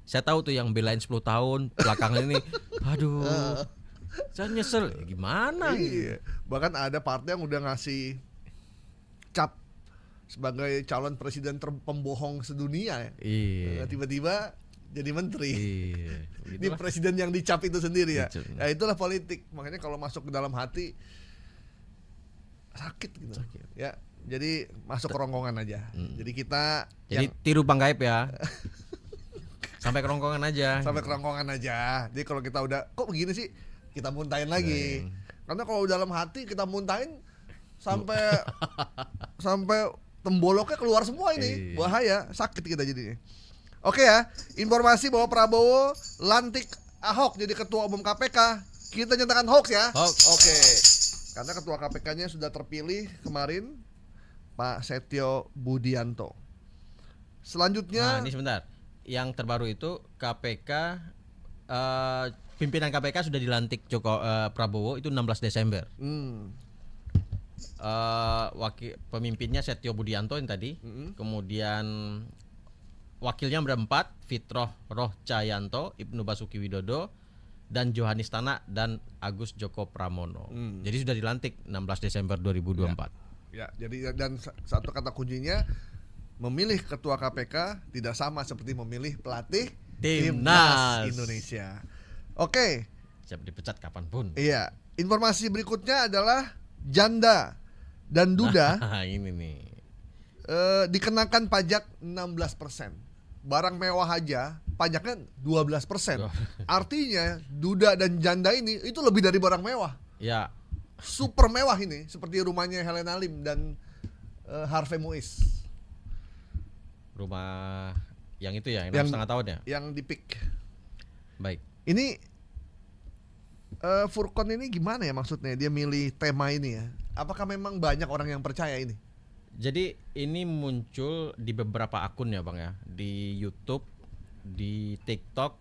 saya tahu tuh yang belain 10 tahun belakangan ini, aduh, saya nyesel. Gimana? iya, bahkan ada partai yang udah ngasih cap sebagai calon presiden pembohong sedunia ya. Iya. Tiba-tiba jadi menteri. Iya. Ini Begitulah. presiden yang dicap itu sendiri ya. Dicap. Ya itulah politik. Makanya kalau masuk ke dalam hati sakit gitu. Ya, jadi masuk kerongkongan aja. Jadi kita Jadi tiru Bang Gaib ya. Sampai kerongkongan aja. sampai kerongkongan aja. Jadi kalau kita udah kok begini sih, kita muntahin lagi. Karena kalau dalam hati kita muntahin sampai temboloknya keluar semua ini. Iya. Bahaya, sakit kita jadinya. Oke ya, informasi bahwa Prabowo lantik Ahok jadi ketua umum KPK. Kita nyatakan hoax ya. Hoax. Oke. Karena ketua KPK-nya sudah terpilih kemarin, Pak Setio Budianto. Nah, Selanjutnya ini sebentar. Yang terbaru itu KPK, pimpinan KPK sudah dilantik Prabowo itu 16 Desember. Wakil pemimpinnya Setio Budianto yang tadi, kemudian wakilnya berempat, Fitroh Roh Cayanto, Ibnu Basuki Widodo, dan Johanis Tanak dan Agus Joko Pramono. Jadi sudah dilantik 16 Desember 2024. ya, jadi dan satu kata kuncinya, memilih ketua KPK tidak sama seperti memilih pelatih Timnas Indonesia. Oke, Siap dipecat kapanpun. iya. Informasi berikutnya adalah janda dan duda Nah, ini nih. dikenakan pajak 16%. Barang mewah aja pajaknya 12%. Artinya duda dan janda ini itu lebih dari barang mewah. Ya, Super mewah ini, seperti rumahnya Helena Lim dan Harvey Muiz. Rumah yang itu ya, Yang- 6,5 tahun ya. Yang di pick. Baik. Ini Furqon ini gimana ya maksudnya dia milih tema ini ya? Apakah memang banyak orang yang percaya ini? Jadi ini muncul di beberapa akun ya Bang ya, di YouTube, di TikTok,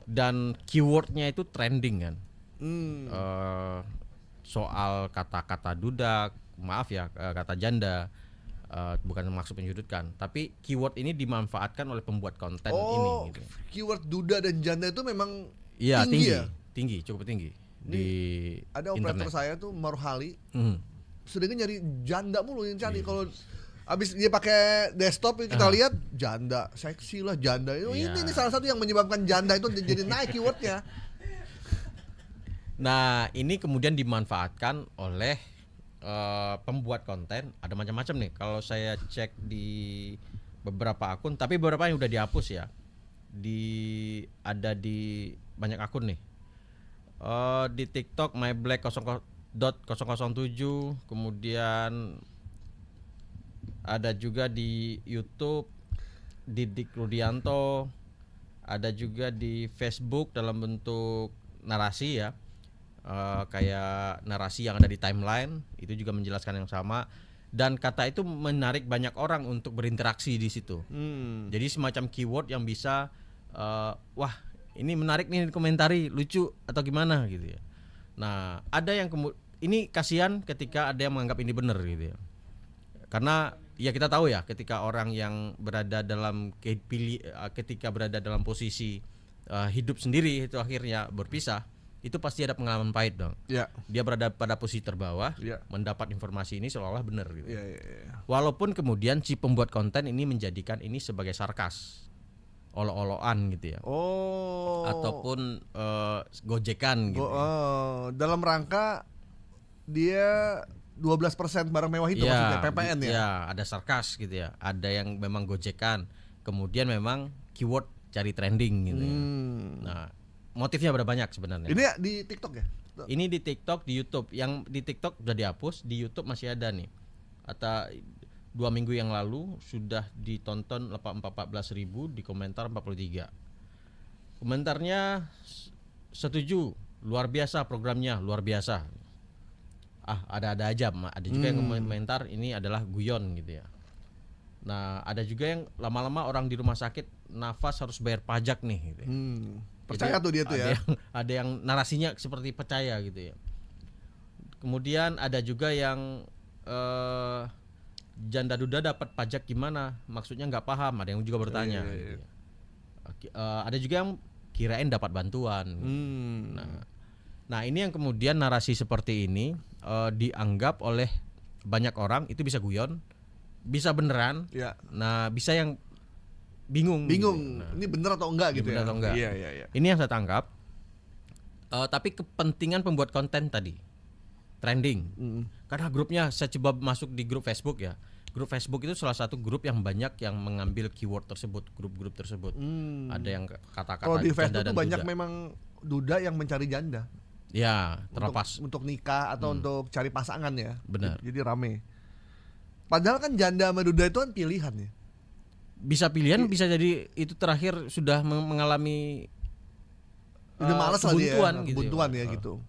dan keywordnya itu trending kan. Soal kata-kata duda, maaf ya, kata janda, bukan maksud menyudutkan, tapi keyword ini dimanfaatkan oleh pembuat konten ini. Gitu. Keyword duda dan janda itu memang Iya tinggi tinggi, ya? tinggi, cukup tinggi di Ada operator internet. saya tuh Marhali, Hmm. seringnya nyari janda mulu yang cari. Kalau abis dia pakai desktop kita lihat janda, seksi lah janda. Iya. Ini salah satu yang menyebabkan janda itu jadi naik keywordnya. Nah ini kemudian dimanfaatkan oleh pembuat konten, ada macam-macam nih. Kalau saya cek di beberapa akun, tapi beberapa yang udah dihapus ya. Ada di banyak akun nih. Di TikTok myblack0.007, kemudian ada juga di YouTube Didik Rudianto, ada juga di Facebook dalam bentuk narasi ya. Kayak narasi yang ada di timeline itu juga menjelaskan yang sama, dan kata itu menarik banyak orang untuk berinteraksi di situ. Jadi semacam keyword yang bisa wah ini menarik nih dikomentari, lucu atau gimana gitu ya. Nah ada yang ini kasihan ketika ada yang menganggap ini benar gitu ya, karena ya kita tahu ya ketika orang yang berada dalam ketika berada dalam posisi hidup sendiri itu akhirnya berpisah, itu pasti ada pengalaman pahit dong. Ya. Dia berada pada posisi terbawah, Ya. mendapat informasi ini seolah-olah benar gitu. Ya. Walaupun kemudian si pembuat konten ini menjadikan ini sebagai sarkas, olo-oloan gitu ya, ataupun gojekan gitu. Dalam rangka dia 12% barang mewah itu maksudnya PPN ya. Ya, ada sarkas gitu ya. Ada yang memang gojekan, kemudian memang keyword cari trending gitu ya. Nah, motifnya ada banyak sebenarnya. Ini di TikTok ya? Ini di TikTok, di YouTube. Yang di TikTok udah dihapus, di YouTube masih ada nih. Atau 2 minggu yang lalu sudah ditonton 14.000, di komentar 43. Komentarnya setuju, luar biasa programnya, luar biasa. Ada aja, ada juga yang komentar ini adalah guyon gitu ya. Nah, ada juga yang lama-lama orang di rumah sakit nafas harus bayar pajak nih gitu ya. Percaya tuh dia tuh ya. Ada yang narasinya seperti percaya gitu ya. Kemudian ada juga yang janda duda dapat pajak gimana? Maksudnya nggak paham. Ada yang juga bertanya. Gitu ya. Ada juga yang kirain dapat bantuan. Nah ini yang kemudian narasi seperti ini dianggap oleh banyak orang itu bisa guyon, bisa beneran. Ya. Nah bisa yang bingung. Nah, ini bener atau enggak gitu bener ya? atau enggak. Iya. Ini yang saya tangkap. Tapi kepentingan pembuat konten tadi trending. Karena grupnya saya coba masuk di grup Facebook ya. Grup Facebook itu salah satu grup yang banyak yang mengambil keyword tersebut, grup-grup tersebut. Ada yang kata-kata Kalau di janda Facebook dan tuh banyak duda. memang duda yang mencari janda. Ya, terlepas. Untuk nikah atau untuk cari pasangan ya. Benar. Jadi rame. Padahal kan janda sama duda itu kan pilihan ya. Bisa pilihan, bisa jadi itu terakhir sudah mengalami Udah malas lah dia. kebuntuan Ya gitu.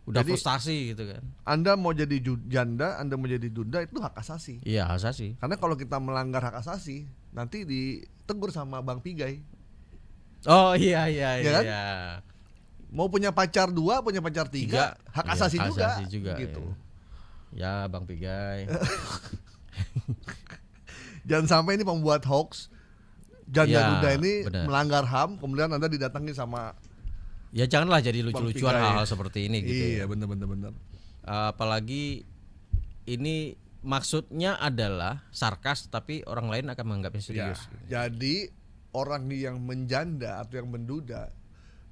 Udah Jadi, frustasi gitu kan. Anda mau jadi janda, Anda mau jadi duda itu hak asasi. Iya, asasi. Karena kalau kita melanggar hak asasi, nanti ditegur sama Bang Pigai. Oh iya iya Ya kan? iya. Mau punya pacar 2, punya pacar 3, hak Iya, asasi hak juga. asasi juga, Gitu. Ya, Bang Pigai. Jangan sampai ini pembuat hoax janda Ya, duda ini benar. melanggar HAM, kemudian Anda didatangi sama Ya janganlah jadi lucu-lucuan Bang Pigai. hal-hal seperti ini gitu. Iya, benar. Apalagi ini maksudnya adalah sarkas, tapi orang lain akan menganggapnya Ya, serius. jadi orang yang menjanda atau yang menduda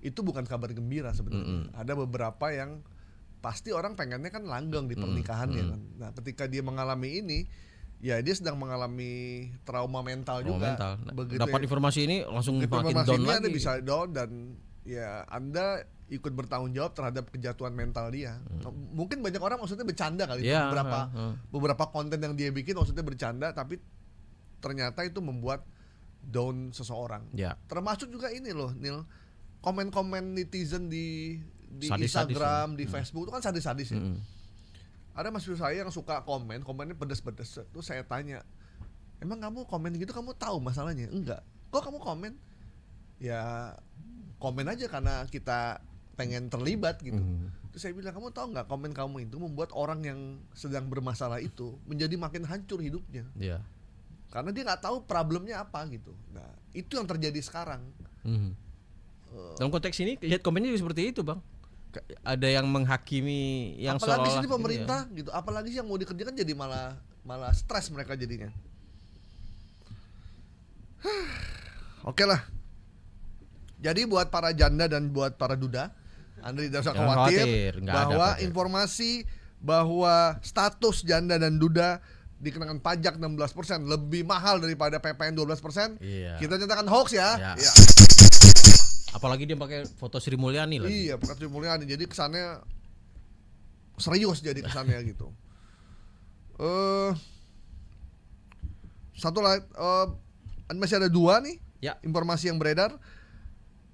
itu bukan kabar gembira sebenarnya. Ada beberapa yang pasti orang pengennya kan langgeng di pernikahannya kan. Nah, ketika dia mengalami ini, ya dia sedang mengalami trauma mental juga. Mental. Begitu Dapat informasi ini langsung makin informasi down ini lagi. Anda bisa down dan ya Anda ikut bertanggung jawab terhadap kejatuhan mental dia. Mungkin banyak orang maksudnya bercanda kali itu Ya, beberapa konten yang dia bikin maksudnya bercanda, tapi ternyata itu membuat down seseorang. Ya. Termasuk juga ini loh, Nil, komen-komen netizen di Sadis-sadis Instagram, di Facebook itu kan sadis-sadis ya. Mm-mm. Ada mahasiswa saya yang suka komennya pedes-pedes. Terus saya tanya, emang kamu komen gitu kamu tahu masalahnya? Enggak. Kok kamu komen? Ya komen aja karena kita pengen terlibat gitu. Terus saya bilang, kamu tahu nggak komen kamu itu membuat orang yang sedang bermasalah itu menjadi makin hancur hidupnya. Ya. Karena dia nggak tahu problemnya apa gitu. Nah itu yang terjadi sekarang. Dalam konteks ini lihat komennya juga seperti itu, Bang. Ada yang menghakimi yang Apalagi seolah-olah sini pemerintah gitu. Apalagi sih yang mau dikerjakan jadi malah stres mereka jadinya. Oke lah. Jadi buat para janda dan buat para duda, Anda tidak usah Jangan khawatir nggak ada bahwa khawatir. informasi bahwa status janda dan duda dikenakan pajak 16% lebih mahal daripada PPN 12%. Iya. Kita nyatakan hoax ya. Ya. Iya. Apalagi dia pakai foto Sri Mulyani lagi. Iya, Pak Sri Mulyani. Jadi kesannya serius jadi kesannya gitu. Satu lagi, masih ada 2 nih Ya. informasi yang beredar.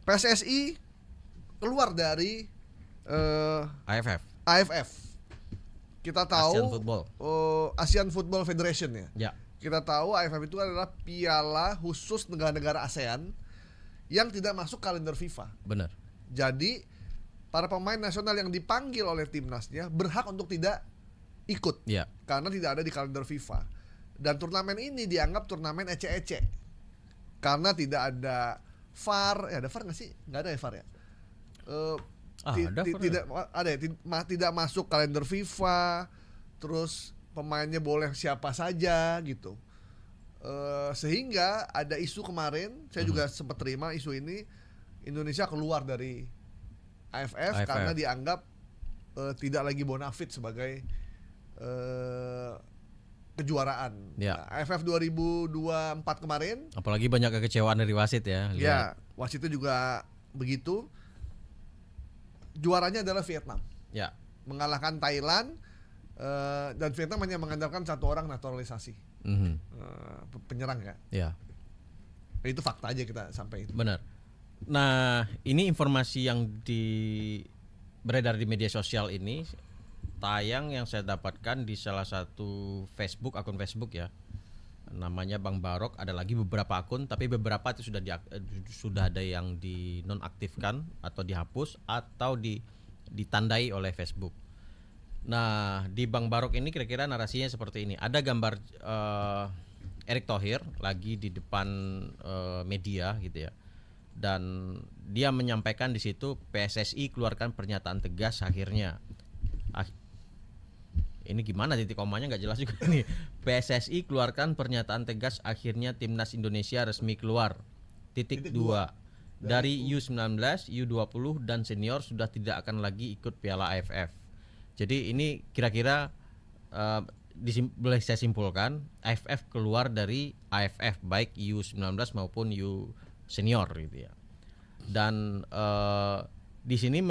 PSSI keluar dari AFF. AFF. Kita tahu Asian Football. Asian Football Federation ya. Ya. Kita tahu AFF itu adalah piala khusus negara-negara ASEAN yang tidak masuk kalender FIFA. Benar. Jadi para pemain nasional yang dipanggil oleh timnasnya berhak untuk tidak ikut Ya. karena tidak ada di kalender FIFA. Dan turnamen ini dianggap turnamen ece-ece karena tidak ada VAR. Ya ada VAR nggak sih? Nggak ada ya VAR ya. Ada VAR Tidak ada ya, tidak masuk kalender FIFA. Terus pemainnya boleh siapa saja gitu. Sehingga ada isu kemarin, saya juga sempat terima isu ini, Indonesia keluar dari AFF. Karena dianggap tidak lagi bonafit sebagai kejuaraan. Ya. Nah, AFF 2024 kemarin, Apalagi banyak kekecewaan dari wasit ya. ya wasitnya juga begitu. Juaranya adalah Vietnam, Ya. mengalahkan Thailand, dan Vietnam hanya mengandalkan 1 orang naturalisasi. Penyerang ya. Ya. Itu fakta aja kita sampaikan. Benar. Nah, ini informasi yang beredar di media sosial ini tayang yang saya dapatkan di salah satu akun Facebook ya. Namanya Bang Barok, ada lagi beberapa akun tapi beberapa itu sudah ada yang dinonaktifkan atau dihapus atau ditandai oleh Facebook. Nah, di Bang Barok ini kira-kira narasinya seperti ini. Ada gambar Erick Thohir lagi di depan media gitu ya. Dan dia menyampaikan di situ PSSI keluarkan pernyataan tegas akhirnya. Ini gimana titik komanya nggak jelas juga nih. PSSI keluarkan pernyataan tegas akhirnya timnas Indonesia resmi keluar. Titik 2. Dari U19, U20 dan senior sudah tidak akan lagi ikut Piala AFF. Jadi ini kira-kira boleh saya simpulkan AFF keluar dari AFF baik U19 maupun U senior gitu ya. Dan di sini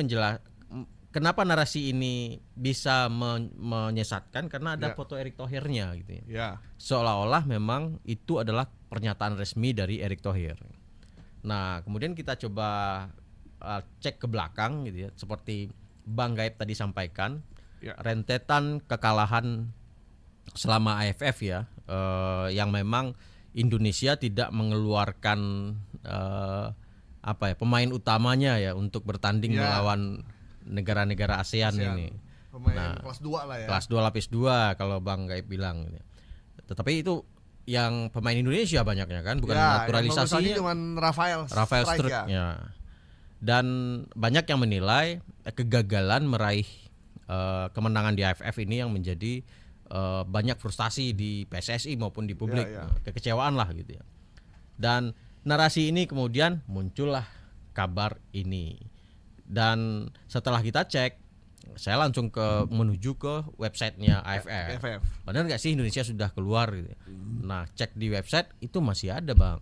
kenapa narasi ini bisa menyesatkan karena ada foto Erick Thohirnya gitu ya. Ya. Seolah-olah memang itu adalah pernyataan resmi dari Erick Thohir. Nah, kemudian kita coba cek ke belakang gitu ya, seperti Bang Gaib tadi sampaikan, rentetan kekalahan selama AFF ya, yang memang Indonesia tidak mengeluarkan pemain utamanya ya untuk bertanding melawan negara-negara ASEAN ini. Pemain kelas 2 lah ya. Kelas 2 lapis 2 kalau Bang Gaib bilang. Tetapi itu yang pemain Indonesia banyaknya kan, bukan naturalisasinya. Cuma Rafael Struik ya. Dan banyak yang menilai kegagalan meraih kemenangan di AFF ini yang menjadi banyak frustasi di PSSI maupun di publik, kekecewaan lah gitu ya. Dan narasi ini kemudian muncullah kabar ini. Dan setelah kita cek, saya langsung menuju ke websitenya AFF. Benar nggak sih Indonesia sudah keluar gitu. Nah, cek di website itu masih ada Bang.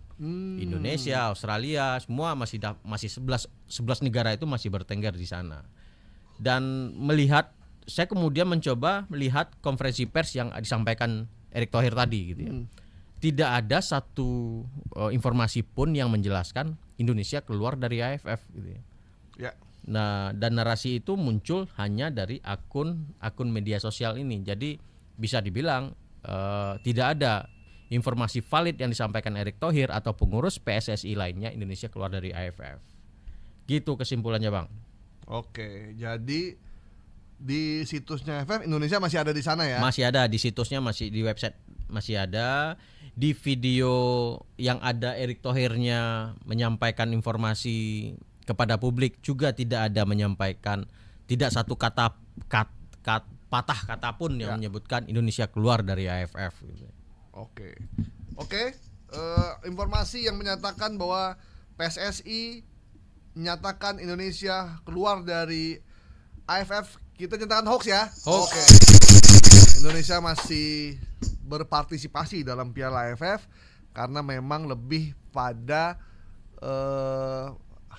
Indonesia, Australia, semua masih 11 negara itu masih bertengger di sana. Dan saya kemudian mencoba melihat konferensi pers yang disampaikan Erick Thohir tadi gitu ya. tidak ada satu informasi pun yang menjelaskan Indonesia keluar dari AFF gitu ya. Ya. Nah, dan narasi itu muncul hanya dari akun media sosial ini. Jadi bisa dibilang tidak ada informasi valid yang disampaikan Erick Thohir atau pengurus PSSI lainnya Indonesia keluar dari AFF. Gitu kesimpulannya, Bang. Oke, jadi di situsnya AFF Indonesia masih ada di sana ya? Masih ada di situsnya, masih di website masih ada. Di video yang ada Erick Thohirnya menyampaikan informasi kepada publik juga tidak ada menyampaikan, tidak satu patah kata pun yang menyebutkan Indonesia keluar dari AFF gitu. Oke. Informasi yang menyatakan bahwa PSSI menyatakan Indonesia keluar dari AFF kita nyatakan hoax ya. Oke. Indonesia masih berpartisipasi dalam Piala AFF karena memang lebih pada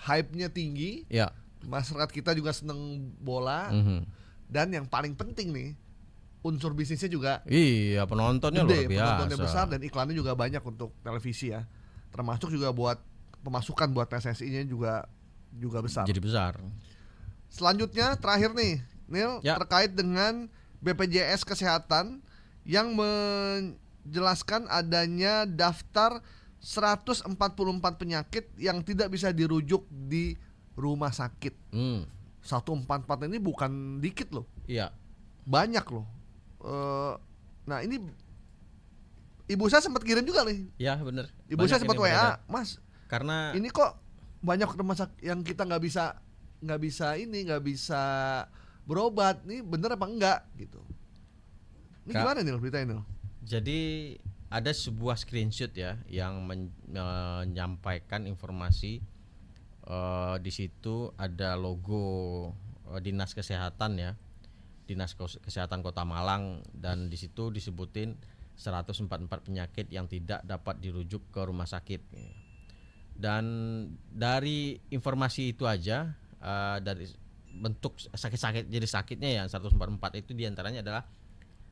hype-nya tinggi. Ya. Masyarakat kita juga seneng bola. Dan yang paling penting nih, unsur bisnisnya juga iya, penontonnya gede, luar biasa. penontonnya besar dan iklannya juga banyak untuk televisi ya. Termasuk juga buat pemasukan buat PSSI-nya juga besar. Jadi besar. Selanjutnya terakhir nih, Nil, terkait dengan BPJS Kesehatan yang menjelaskan adanya daftar 144 penyakit yang tidak bisa dirujuk di rumah sakit. 144 ini bukan dikit loh. Iya. Banyak loh. Nah ini ibu saya sempat kirim juga nih. Ya benar. Ibu saya sempat WA, Mas. Karena ini kok banyak rumah sakit yang kita nggak bisa berobat. Nih bener apa enggak gitu? Ini gimana nih berita ini? Jadi ada sebuah screenshot ya yang menyampaikan informasi. Di situ ada logo Dinas Kesehatan ya, Dinas Kesehatan Kota Malang, dan di situ disebutin 144 penyakit yang tidak dapat dirujuk ke rumah sakit. Dan dari informasi itu aja, dari bentuk sakit-sakit jadi sakitnya ya 144 itu diantaranya adalah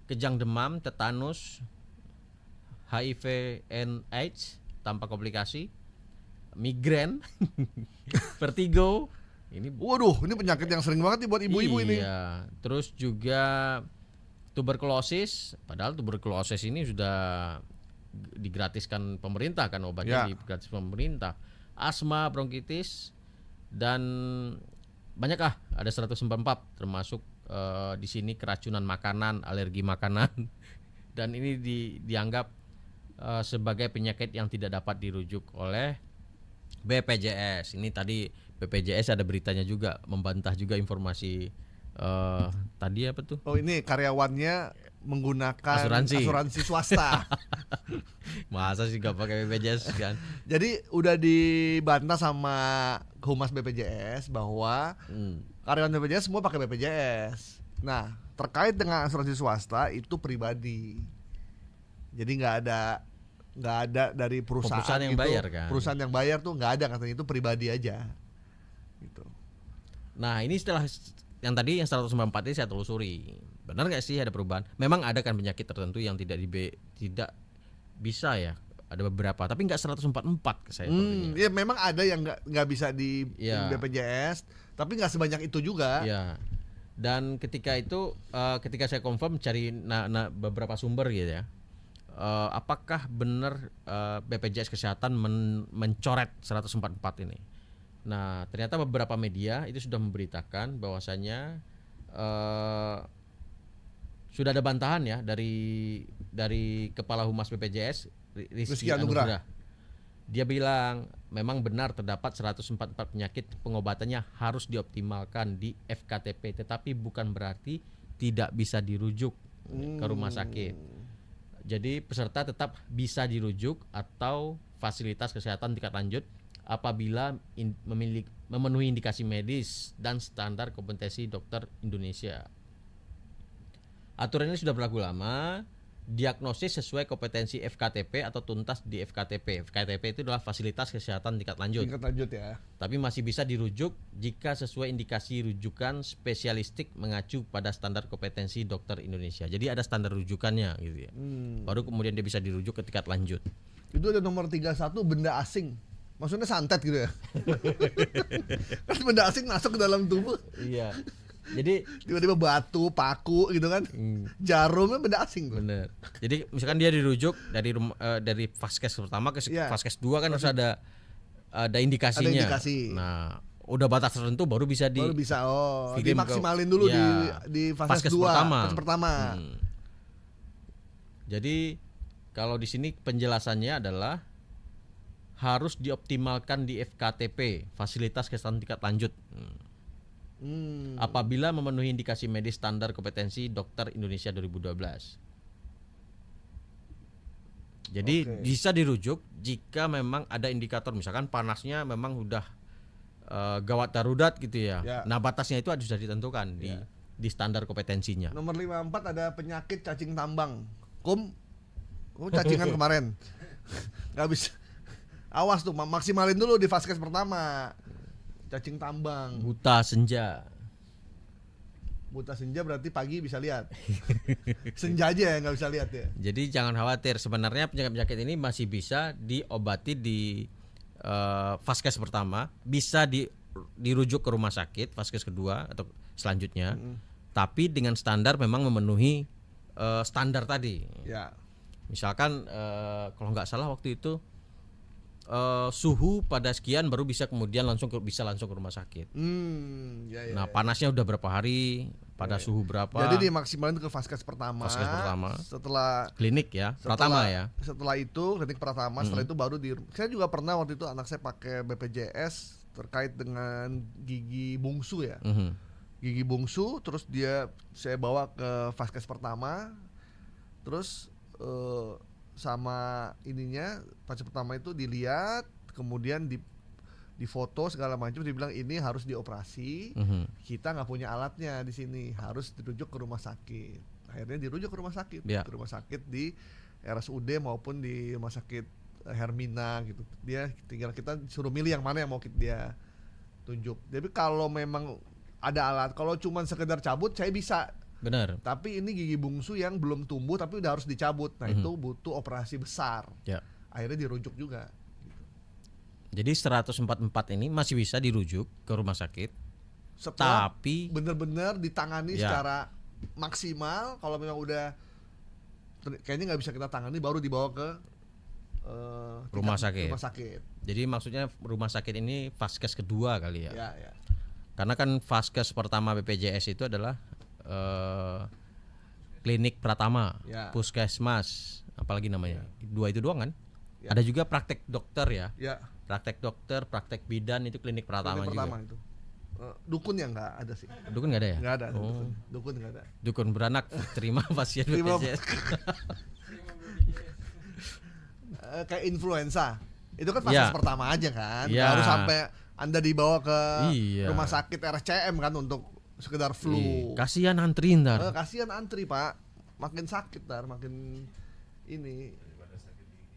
kejang demam, tetanus, HIV and AIDS tanpa komplikasi, migrain, vertigo. Waduh, ini penyakit yang sering banget nih buat ibu-ibu ini. Iya, terus juga tuberkulosis. Padahal tuberkulosis ini sudah digratiskan pemerintah kan, obatnya digratiskan pemerintah. Asma, bronkitis, dan banyak ada 144 termasuk di sini keracunan makanan, alergi makanan. Dan ini dianggap sebagai penyakit yang tidak dapat dirujuk oleh BPJS. Ini tadi BPJS ada beritanya juga membantah juga informasi tadi apa tuh? Oh ini karyawannya menggunakan asuransi swasta. Masa sih gak pakai BPJS kan? Jadi udah dibantah sama Humas BPJS bahwa karyawan BPJS semua pakai BPJS. Nah terkait dengan asuransi swasta itu pribadi. Jadi nggak ada dari perusahaan yang bayar kan? Perusahaan yang bayar tuh nggak ada, katanya itu pribadi aja. Gitu. Nah ini setelah yang tadi yang 194 ini saya telusuri, benar nggak sih ada perubahan? Memang ada kan penyakit tertentu yang tidak bisa ya, ada beberapa, tapi nggak 144 saya. Ya memang ada yang nggak bisa di BPJS, tapi nggak sebanyak itu juga. Ya. Dan ketika itu, ketika saya confirm cari beberapa sumber gitu ya. Apakah benar BPJS Kesehatan mencoret 144 ini? Nah, ternyata beberapa media itu sudah memberitakan bahwasannya sudah ada bantahan ya dari Kepala Humas BPJS Rizky Anugrah. Dia bilang memang benar terdapat 144 penyakit pengobatannya harus dioptimalkan di FKTP, tetapi bukan berarti tidak bisa dirujuk ke rumah sakit. Jadi peserta tetap bisa dirujuk atau fasilitas kesehatan tingkat lanjut apabila memenuhi indikasi medis dan standar kompetensi dokter Indonesia. Aturan ini sudah berlaku lama diagnosis sesuai kompetensi FKTP atau tuntas di FKTP. FKTP itu adalah fasilitas kesehatan tingkat lanjut. Tingkat lanjut ya. Tapi masih bisa dirujuk jika sesuai indikasi rujukan spesialistik mengacu pada standar kompetensi dokter Indonesia. Jadi ada standar rujukannya gitu ya. Baru kemudian dia bisa dirujuk ke tingkat lanjut. Itu ada nomor 31 benda asing. Maksudnya santet gitu ya. Kan benda asing masuk ke dalam tubuh. Iya. Jadi Tiba-tiba batu, paku gitu kan. Jarumnya benda asing tuh. bener. Jadi misalkan dia dirujuk dari vaskes pertama ke Iya. vaskes 2 kan harus ada indikasinya. Ada indikasi. Nah, udah batas tertentu baru bisa Baru bisa kirim ke- dimaksimalin dulu ya, di vaskes fase 2, pertama. fase pertama. Jadi kalau di sini penjelasannya adalah harus dioptimalkan di FKTP, fasilitas kesehatan tingkat lanjut. Apabila memenuhi indikasi medis standar kompetensi dokter Indonesia 2012. Jadi Oke. bisa dirujuk jika memang ada indikator, misalkan panasnya memang udah gawat darurat gitu ya. Ya. Nah batasnya itu sudah ditentukan di standar kompetensinya. Nomor 54 ada penyakit cacing tambang. Cacingan kemarin. Gak bisa. Awas tuh, maksimalin dulu di vaskes pertama. Cacing tambang. Buta senja. Buta senja berarti pagi bisa lihat. Senja aja ya nggak bisa lihat ya. Jadi jangan khawatir, sebenarnya penyakit-penyakit ini masih bisa diobati di vaskes pertama, bisa dirujuk ke rumah sakit vaskes kedua atau selanjutnya. Tapi dengan standar memang memenuhi standar tadi. Ya. Misalkan kalau nggak salah waktu itu suhu pada sekian baru bisa kemudian langsung ke rumah sakit. Ya. Nah, panasnya udah berapa hari, pada suhu berapa. Jadi dimaksimalin ke vaskes pertama. Vaskes pertama. Setelah klinik ya, Pratama ya. Setelah itu klinik Pratama, setelah itu baru saya juga pernah waktu itu anak saya pakai BPJS terkait dengan gigi bungsu ya. Gigi bungsu, terus saya bawa ke vaskes pertama. Terus sama ininya vaskes pertama itu dilihat, kemudian di foto segala macam, dibilang ini harus dioperasi. Kita nggak punya alatnya di sini, harus dirujuk ke rumah sakit. Akhirnya dirujuk ke rumah sakit, Ya. ke rumah sakit di RSUD maupun di rumah sakit Hermina gitu. Dia tinggal kita suruh milih yang mana yang mau dia tunjuk. Jadi kalau memang ada alat, kalau cuma sekedar cabut saya bisa. Benar. Tapi ini gigi bungsu yang belum tumbuh tapi udah harus dicabut. Nah, itu butuh operasi besar. Ya. Akhirnya dirujuk juga. Jadi 144 ini masih bisa dirujuk ke rumah sakit. Setelah Tapi benar-benar ditangani Ya. secara maksimal. Kalau memang udah kayaknya nggak bisa kita tangani, baru dibawa ke Rumah sakit. Rumah sakit. jadi maksudnya rumah sakit ini vaskes kedua kali ya. Ya. Karena kan vaskes pertama BPJS itu adalah klinik Pratama, Ya. puskesmas, apalagi namanya. Dua itu doang kan? Ya. Ada juga praktek dokter ya. Ya. Praktek dokter, praktek bidan itu klinik Pratama Klinik juga. pertama itu. Dukun yang nggak ada sih. Dukun nggak ada ya? Nggak ada. Oh. Dukun nggak ada. Dukun beranak terima pasien Terima- BPJS. Kayak influenza. Itu kan fase Ya. pertama aja kan. Nggak Ya. harus sampai Anda dibawa ke Iya. rumah sakit RSCM kan untuk sekedar flu. Kasihan antri ntar. Kasihan antri, Pak. Makin sakit ntar, makin ini.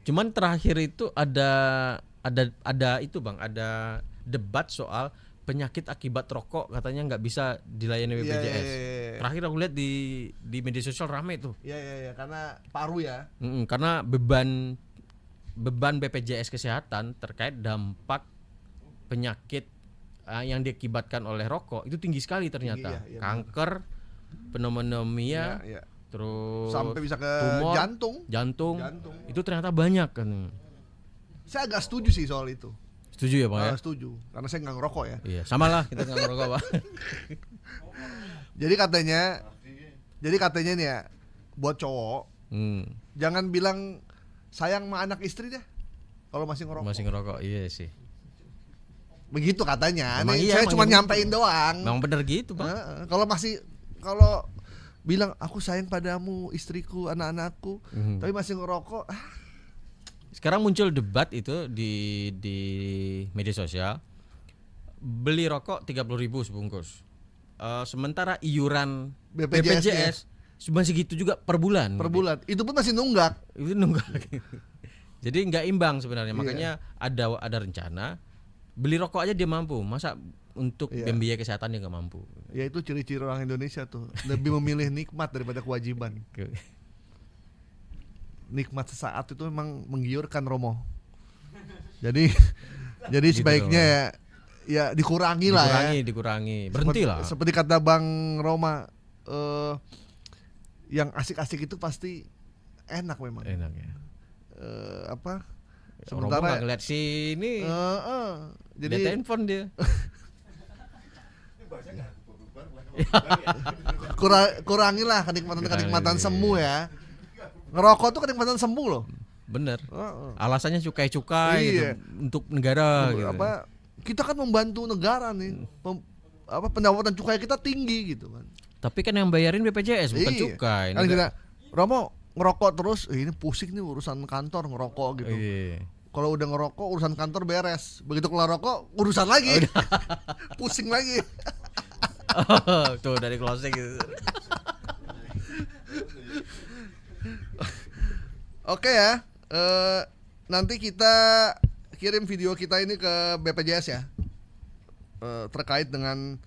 Cuman terakhir itu ada itu Bang, ada debat soal penyakit akibat rokok katanya nggak bisa dilayani BPJS. Iya. Terakhir aku lihat di media sosial rame tuh. Iya, karena paru ya. Karena beban BPJS kesehatan terkait dampak penyakit yang diakibatkan oleh rokok itu tinggi sekali ternyata. Tinggi, ya, Kanker, pneumonia, Iya. terus Sampai bisa ke tumor, jantung. jantung. Jantung. Itu ternyata banyak kan. Saya agak setuju sih soal itu. Setuju ya Bang ya? Setuju, karena saya nggak ngerokok ya. Iya, sama lah kita nggak ngerokok Pak. Jadi katanya nih ya, buat cowok jangan bilang sayang sama anak istri deh kalau masih ngerokok. Masih ngerokok, iya sih. Begitu katanya. Emang Nih, iya, saya emang cuma gitu. nyampein doang. Memang bener gitu Bang. Kalau bilang aku sayang padamu, istriku, anak-anakku, tapi masih ngerokok, Sekarang muncul debat itu di media sosial. Beli rokok 30.000 sebungkus. Sementara iuran BPJS BPJS cuma segitu juga per bulan. per bulan. Itu pun masih nunggak. Itu nunggak. Jadi nggak imbang sebenarnya. Iya. Makanya ada rencana beli rokok aja dia mampu. Masa untuk Iya. biaya kesehatan dia nggak mampu. Ya itu ciri-ciri orang Indonesia tuh, lebih memilih nikmat daripada kewajiban. Nikmat sesaat itu memang menggiurkan, Romo. Jadi Gitu sebaiknya ya dikurangi lah ya. Dikurangi. Berhenti lah. Seperti kata Bang Roma, yang asik-asik itu pasti enak memang. Enak ya. Apa? Sementara Sementara ngeliat sini, jadi lihat handphone dia. kurangilah kenikmatan semu ya. Ngerokok tuh kenikmatan semu loh. Bener. Alasannya cukai-cukai Iya. gitu, untuk negara gitu. Apa? Kita kan membantu negara nih. Pendapatan cukai kita tinggi gitu kan. Tapi kan yang bayarin BPJS bukan Iya. cukai. Kan kita, Romo ngerokok terus, ini pusing nih urusan kantor ngerokok gitu. Iya. Kalau udah ngerokok urusan kantor beres. Begitu kelar rokok urusan lagi. Pusing lagi. Tuh dari closing gitu. Oke ya. Nanti kita kirim video kita ini ke BPJS ya. Terkait dengan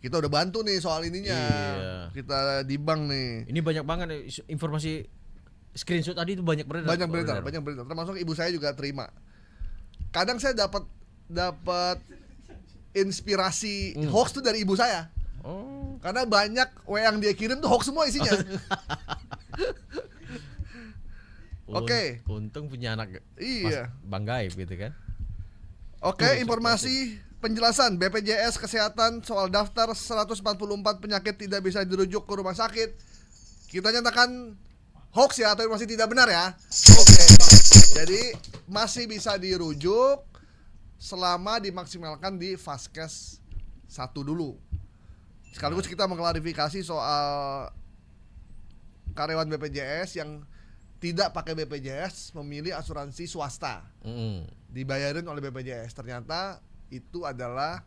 kita udah bantu nih soal ininya. Iya. Kita di bank nih. Ini banyak banget informasi screenshot tadi itu banyak beredar. Banyak beredar. Termasuk ibu saya juga terima. Kadang saya dapat inspirasi hoax tuh dari ibu saya. Oh. Karena banyak WA yang dia kirim tuh hoax semua isinya. Oke. Untung punya anak. Iya. Bang Gaib gitu kan. Oke, informasi penjelasan BPJS Kesehatan soal daftar 144 penyakit tidak bisa dirujuk ke rumah sakit. Kita nyatakan hoax ya atau masih tidak benar ya. Oke. Jadi masih bisa dirujuk selama dimaksimalkan di Vaskes 1 dulu. Sekaligus kita mengklarifikasi soal karyawan BPJS yang tidak pakai BPJS memilih asuransi swasta. Dibayarin oleh BPJS. Ternyata itu adalah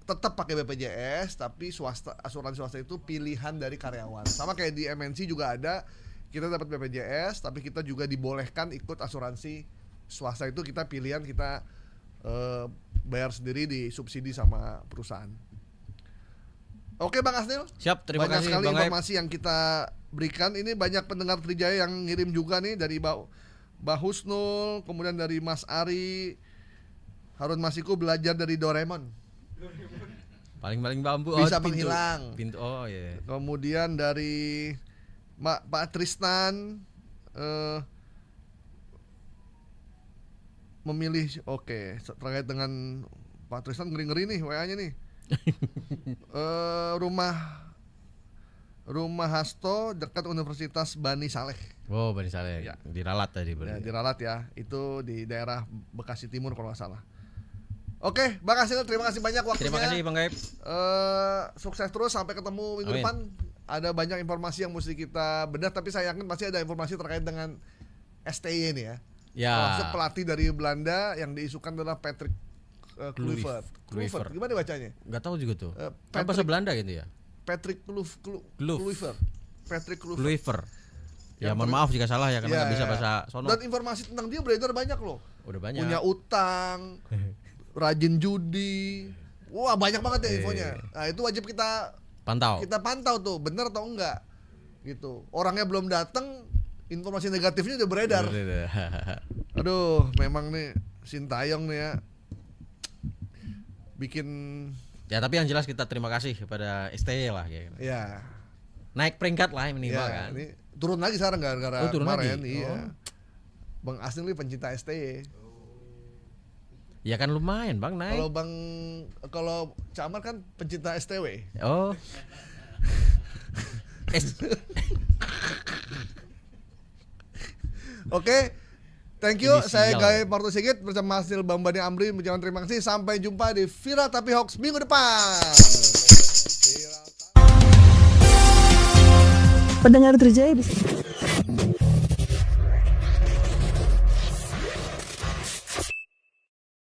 tetap pakai BPJS tapi asuransi swasta itu pilihan dari karyawan. Sama kayak di MNC juga ada, kita dapat BPJS tapi kita juga dibolehkan ikut asuransi swasta, itu kita pilihan, kita bayar sendiri, disubsidi sama perusahaan. Oke Bang Asnil, Siap, terima banyak kasih sekali Bang Gaib. informasi yang kita berikan. Ini banyak pendengar Trijaya yang ngirim juga nih, dari Mbak Husnul, kemudian dari Mas Ari, Harun Masiku belajar dari Doraemon. Paling bambu Bisa pintu. menghilang. Pintu, oh iya. Kemudian dari Pak Tristan memilih, oke, terkait dengan Pak Tristan ngeri-ngeri nih WA-nya nih. Rumah Hasto dekat Universitas Bani Saleh. Oh, Bani Saleh. Ya. Diralat tadi Ya, berarti. diralat ya. Itu di daerah Bekasi Timur kalau nggak salah. Oke, Bang Hasil, terima kasih banyak waktunya. Terima kasih Bang Gaib. Sukses terus, sampai ketemu minggu Amin. depan. Ada banyak informasi yang mesti kita bedah, tapi saya yakin pasti ada informasi terkait dengan STY ini ya. Ya. Termasuk pelatih dari Belanda yang diisukan adalah Patrick Kluivert. Kluivert. Gimana bacanya? Nggak tahu juga tuh. Kan Patrick- bahasa Belanda gitu ya. Patrick Kluivert. Patrick Kluivert. Kluivert. Ya, Yang mohon maaf jika salah ya, karena nggak bisa Ya. bahasa sono. Dan informasi tentang dia beredar banyak loh. Udah banyak. Punya utang, rajin judi. Wah, banyak banget ya infonya. Nah, itu wajib kita Pantau. pantau tuh, benar atau enggak. Gitu. Orangnya belum datang, informasi negatifnya udah beredar. Aduh, memang nih Sintayong nih ya. Bikin Ya, tapi yang jelas kita terima kasih kepada STY lah kayak gitu. ya. Naik peringkat lah minimal Ya, kan. ini turun lagi sekarang gara-gara Oh, turun kemarin. lagi? Iya. Bang Asnil nih pencinta STY. Ya kan lumayan Bang naik. Kalau Camar kan pencinta STW. Oh. Oke. Thank you. Inisial. Saya Gaib Marto Sigit bersama Hasil Bambani Amri mengucapkan terima kasih. Sampai jumpa di Viral Tapi Hoax minggu depan. Pendengar Trijaya bisa